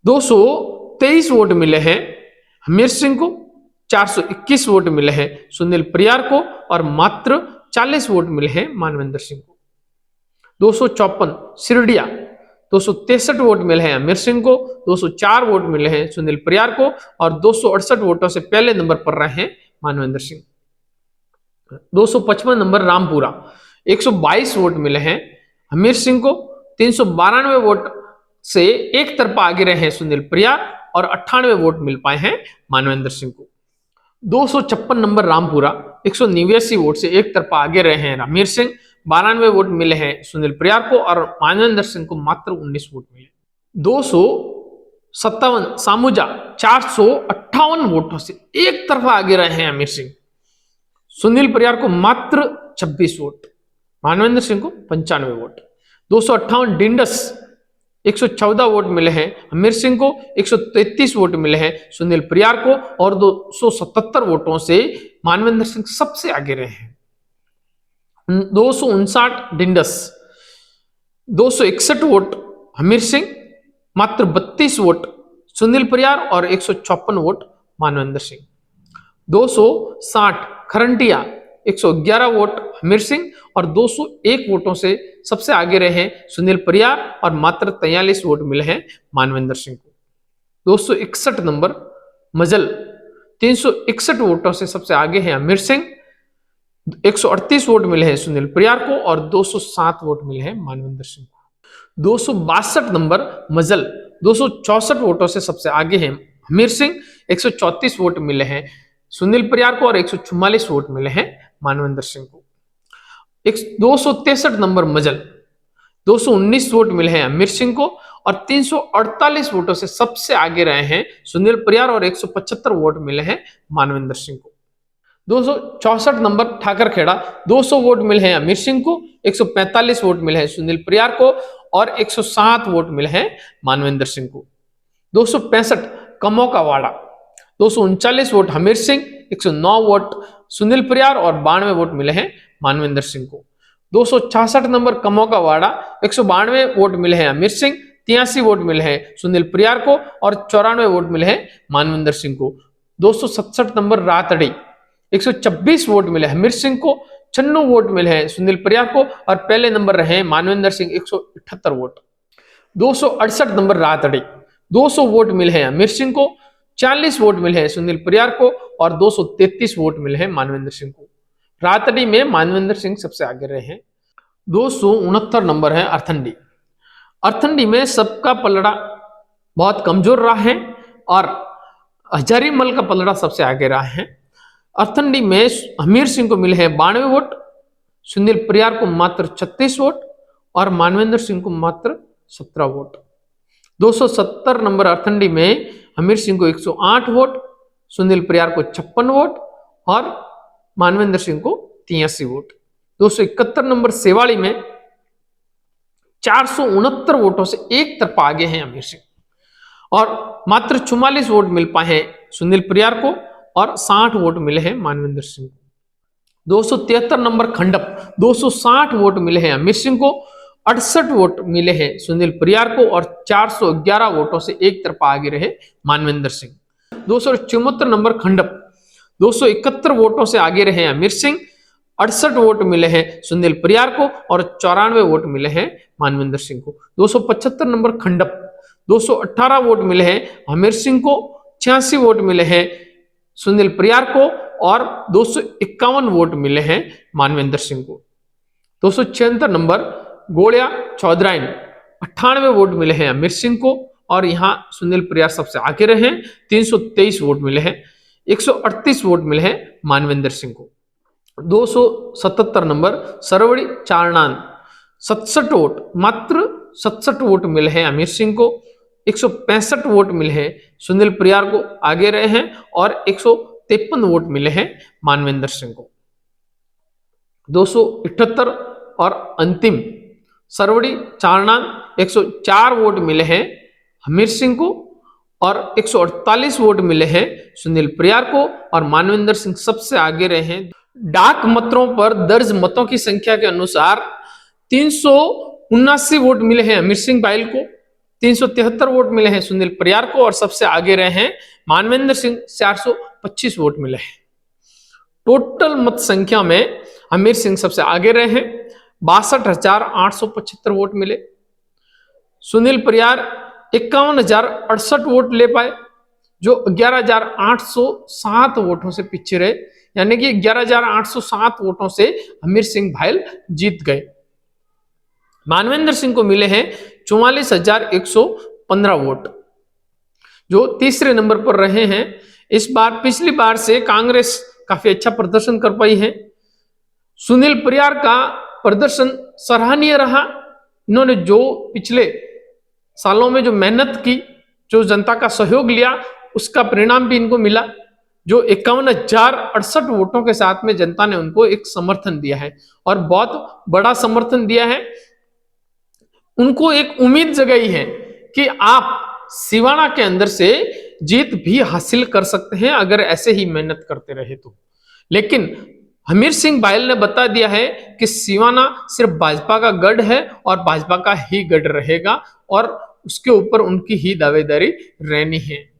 223 वोट मिले हैं हमीर सिंह को, 421 वोट मिले हैं सुनील परियार को और मात्र 40 वोट मिले हैं मानवेंद्र सिंह को। 254 सिरडिया, 263 वोट मिले हैं अमीर सिंह को, 204 वोट मिले हैं सुनील परियार को और 268 वोटों से पहले नंबर पर रहे हैं मानवेंद्र सिंह। 255 नंबर रामपुरा, 122 वोट मिले हैं हमीर सिंह को, 392 वोट से एक तरफा आगे रहे हैं सुनील परियार और 98 वोट मिल पाए हैं मानवेंद्र सिंह को। 256 नंबर रामपुरा, 189 वोट से एक तरफा आगे रहे हैं हमीर सिंह, 92 वोट मिले हैं सुनील परियार को और मानवेंद्र सिंह को मात्र 19 वोट मिले। 257 सामुजा, 458 वोटों से एक तरफा आगे रहे हैं हमीर सिंह, सुनील परियार को मात्र 26 वोट, मानवेंद्र सिंह को 95 वोट। 258 डिंडस, 114 वोट मिले हैं हमीर सिंह को, 133 वोट मिले हैं सुनील परियार को और 277 वोटों से मानवेंद्र सिंह सबसे आगे रहे हैं। 259 डिंडस, 261 वोट हमीर सिंह, मात्र 32 वोट सुनील परियार और 156 वोट मानवेंद्र सिंह। 260 खरंटिया, 111 वोट हमीर सिंह और 201 वोटों से सबसे आगे रहे हैं सुनील परियार और मात्र 43 वोट मिले हैं मानवेंद्र सिंह को। 261 नंबर मजल, 361 वोटों से सबसे आगे हैं हमीर सिंह, 138 वोट मिले हैं सुनील परियार को और 207 वोट मिले हैं मानवेंद्र सिंह को। 262 नंबर मजल, 264 वोटों से सबसे आगे हैं हमीर सिंह, 134 वोट मिले हैं सुनील परियार को और 144 वोट मिले हैं मानवेंद्र सिंह को। 263 नंबर मजल, 219 वोट मिले हैं हमीर सिंह को और 348 वोटों से सबसे आगे रहे हैं सुनील परियार और 175 वोट मिले हैं मानवेंद्र सिंह को। 264 नंबर ठाकरखेड़ा, 200 वोट मिले हैं अमीर सिंह को, 145 वोट मिले हैं सुनील परियार को और 107 वोट मिले हैं मानवेंद्र सिंह को। 265 कमो का वाड़ा, 239 वोट हमीर सिंह, 109 वोट सुनील परियार और 92 वोट मिले हैं मानवेंद्र सिंह को। 266 नंबर कमो का वाड़ा, 192 वोट मिले हैं अमीर सिंह, 83 वोट मिले हैं सुनील परियार को और 94 वोट मिले हैं मानवेंद्र सिंह को। 267 नंबर रातड़ी, 126 वोट मिले हमीर सिंह को, 96 वोट मिले हैं सुनील परियार को और पहले नंबर रहे हैं Manvendra Singh, 178 vote. 268 number Ratdi, 200 vote मिले हैं अमीर सिंह को, 40 वोट मिले हैं सुनील परियार को और 233 वोट मिले हैं मानवेंद्र सिंह को। रातड़ी में मानवेंद्र सिंह सबसे आगे रहे हैं। 269 नंबर है अर्थंडी। अर्थंडी में सबका पलड़ा बहुत कमजोर रहा है और हजारीमल का पलड़ा सबसे आगे रहा है। अर्थंडी में हमीर सिंह को मिले हैं 92 वोट, सुनील परियार को मात्र 36 वोट और मानवेंद्र सिंह को मात्र 17 वोट। 270 नंबर अर्थंडी में हमीर सिंह को 108 वोट, सुनील परियार को 56 वोट और मानवेंद्र सिंह को 83 वोट। 271 नंबर सेवाड़ी में 469 वोटों से एक तरफा आगे हैं हमीर सिंह और मात्र 44 वोट मिल पाए हैं सुनील परियार को और 60 वोट मिले हैं मानवेंद्र सिंह को। 273 नंबर खंडप 260 वोट मिले हैं अमीर सिंह को, 68 वोट मिले हैं सुनील परियार को और 411 वोटों से एक तरफा आगे रहे मानवेंद्र सिंह। 274 नंबर खंडप 271 वोटों से आगे रहे अमीर सिंह, 68 वोट मिले हैं सुनील परियार को और 94 वोट मिले हैं मानवेंद्र सिंह को। 275 नंबर खंडप 218 वोट मिले हैं हमीर सिंह को, 86 वोट मिले हैं सुनील परियार को और 251 वोट मिले हैं मानवेंद्र सिंह को। 276 नंबर गोलिया चौधराइन 98 वोट मिले हैं अमीर सिंह को और यहां सुनील परियार सबसे आगे रहे, 323 वोट मिले हैं, 138 वोट मिले हैं मानवेंद्र सिंह को। 277 नंबर सरवड़ी चारणान 67 वोट, मात्र 67 वोट मिले हैं अमीर सिंह को, 165 वोट मिले हैं सुनील परियार को आगे रहे हैं और 153 वोट मिले हैं मानवेंद्र सिंह को। 278 और अंतिम सरवड़ी चारणान 104 वोट मिले हैं हमीर सिंह को और 148 वोट मिले हैं सुनील परियार को और मानवेंद्र सिंह सबसे आगे रहे हैं। डाक मतों पर दर्ज मतों की संख्या के अनुसार 379 वोट मिले हैं अमीर सिंह बाइल को, 373 वोट मिले हैं सुनील परियार को और सबसे आगे रहे हैं मानवेंद्र सिंह, 425 वोट मिले हैं। टोटल मत संख्या में अमीर सिंह सबसे आगे रहे हैं, 62,875 वोट मिले। सुनील परियार 51,068 वोट ले पाए जो 11,807 वोटों से पीछे रहे, यानी कि 11,807 वोटों से हमीर सिंह भायल जीत गए। मानवेंद्र सिंह को मिले हैं 44,115 वोट जो तीसरे नंबर पर रहे हैं। इस बार पिछली बार से कांग्रेस काफी अच्छा प्रदर्शन कर पाई है। सुनील परियार का प्रदर्शन सराहनीय रहा। इन्होंने जो पिछले सालों में जो मेहनत की, जो जनता का सहयोग लिया, उसका परिणाम भी इनको मिला। जो 51,068 वोटों के साथ में जनता ने उनको एक समर्थन दिया है और बहुत बड़ा समर्थन दिया है। उनको एक उम्मीद जगाई है कि आप सिवाना के अंदर से जीत भी हासिल कर सकते हैं अगर ऐसे ही मेहनत करते रहे तो। लेकिन हमीर सिंह बाइल ने बता दिया है कि सिवाना सिर्फ भाजपा का गढ़ है और भाजपा का ही गढ़ रहेगा और उसके ऊपर उनकी ही दावेदारी रहनी है।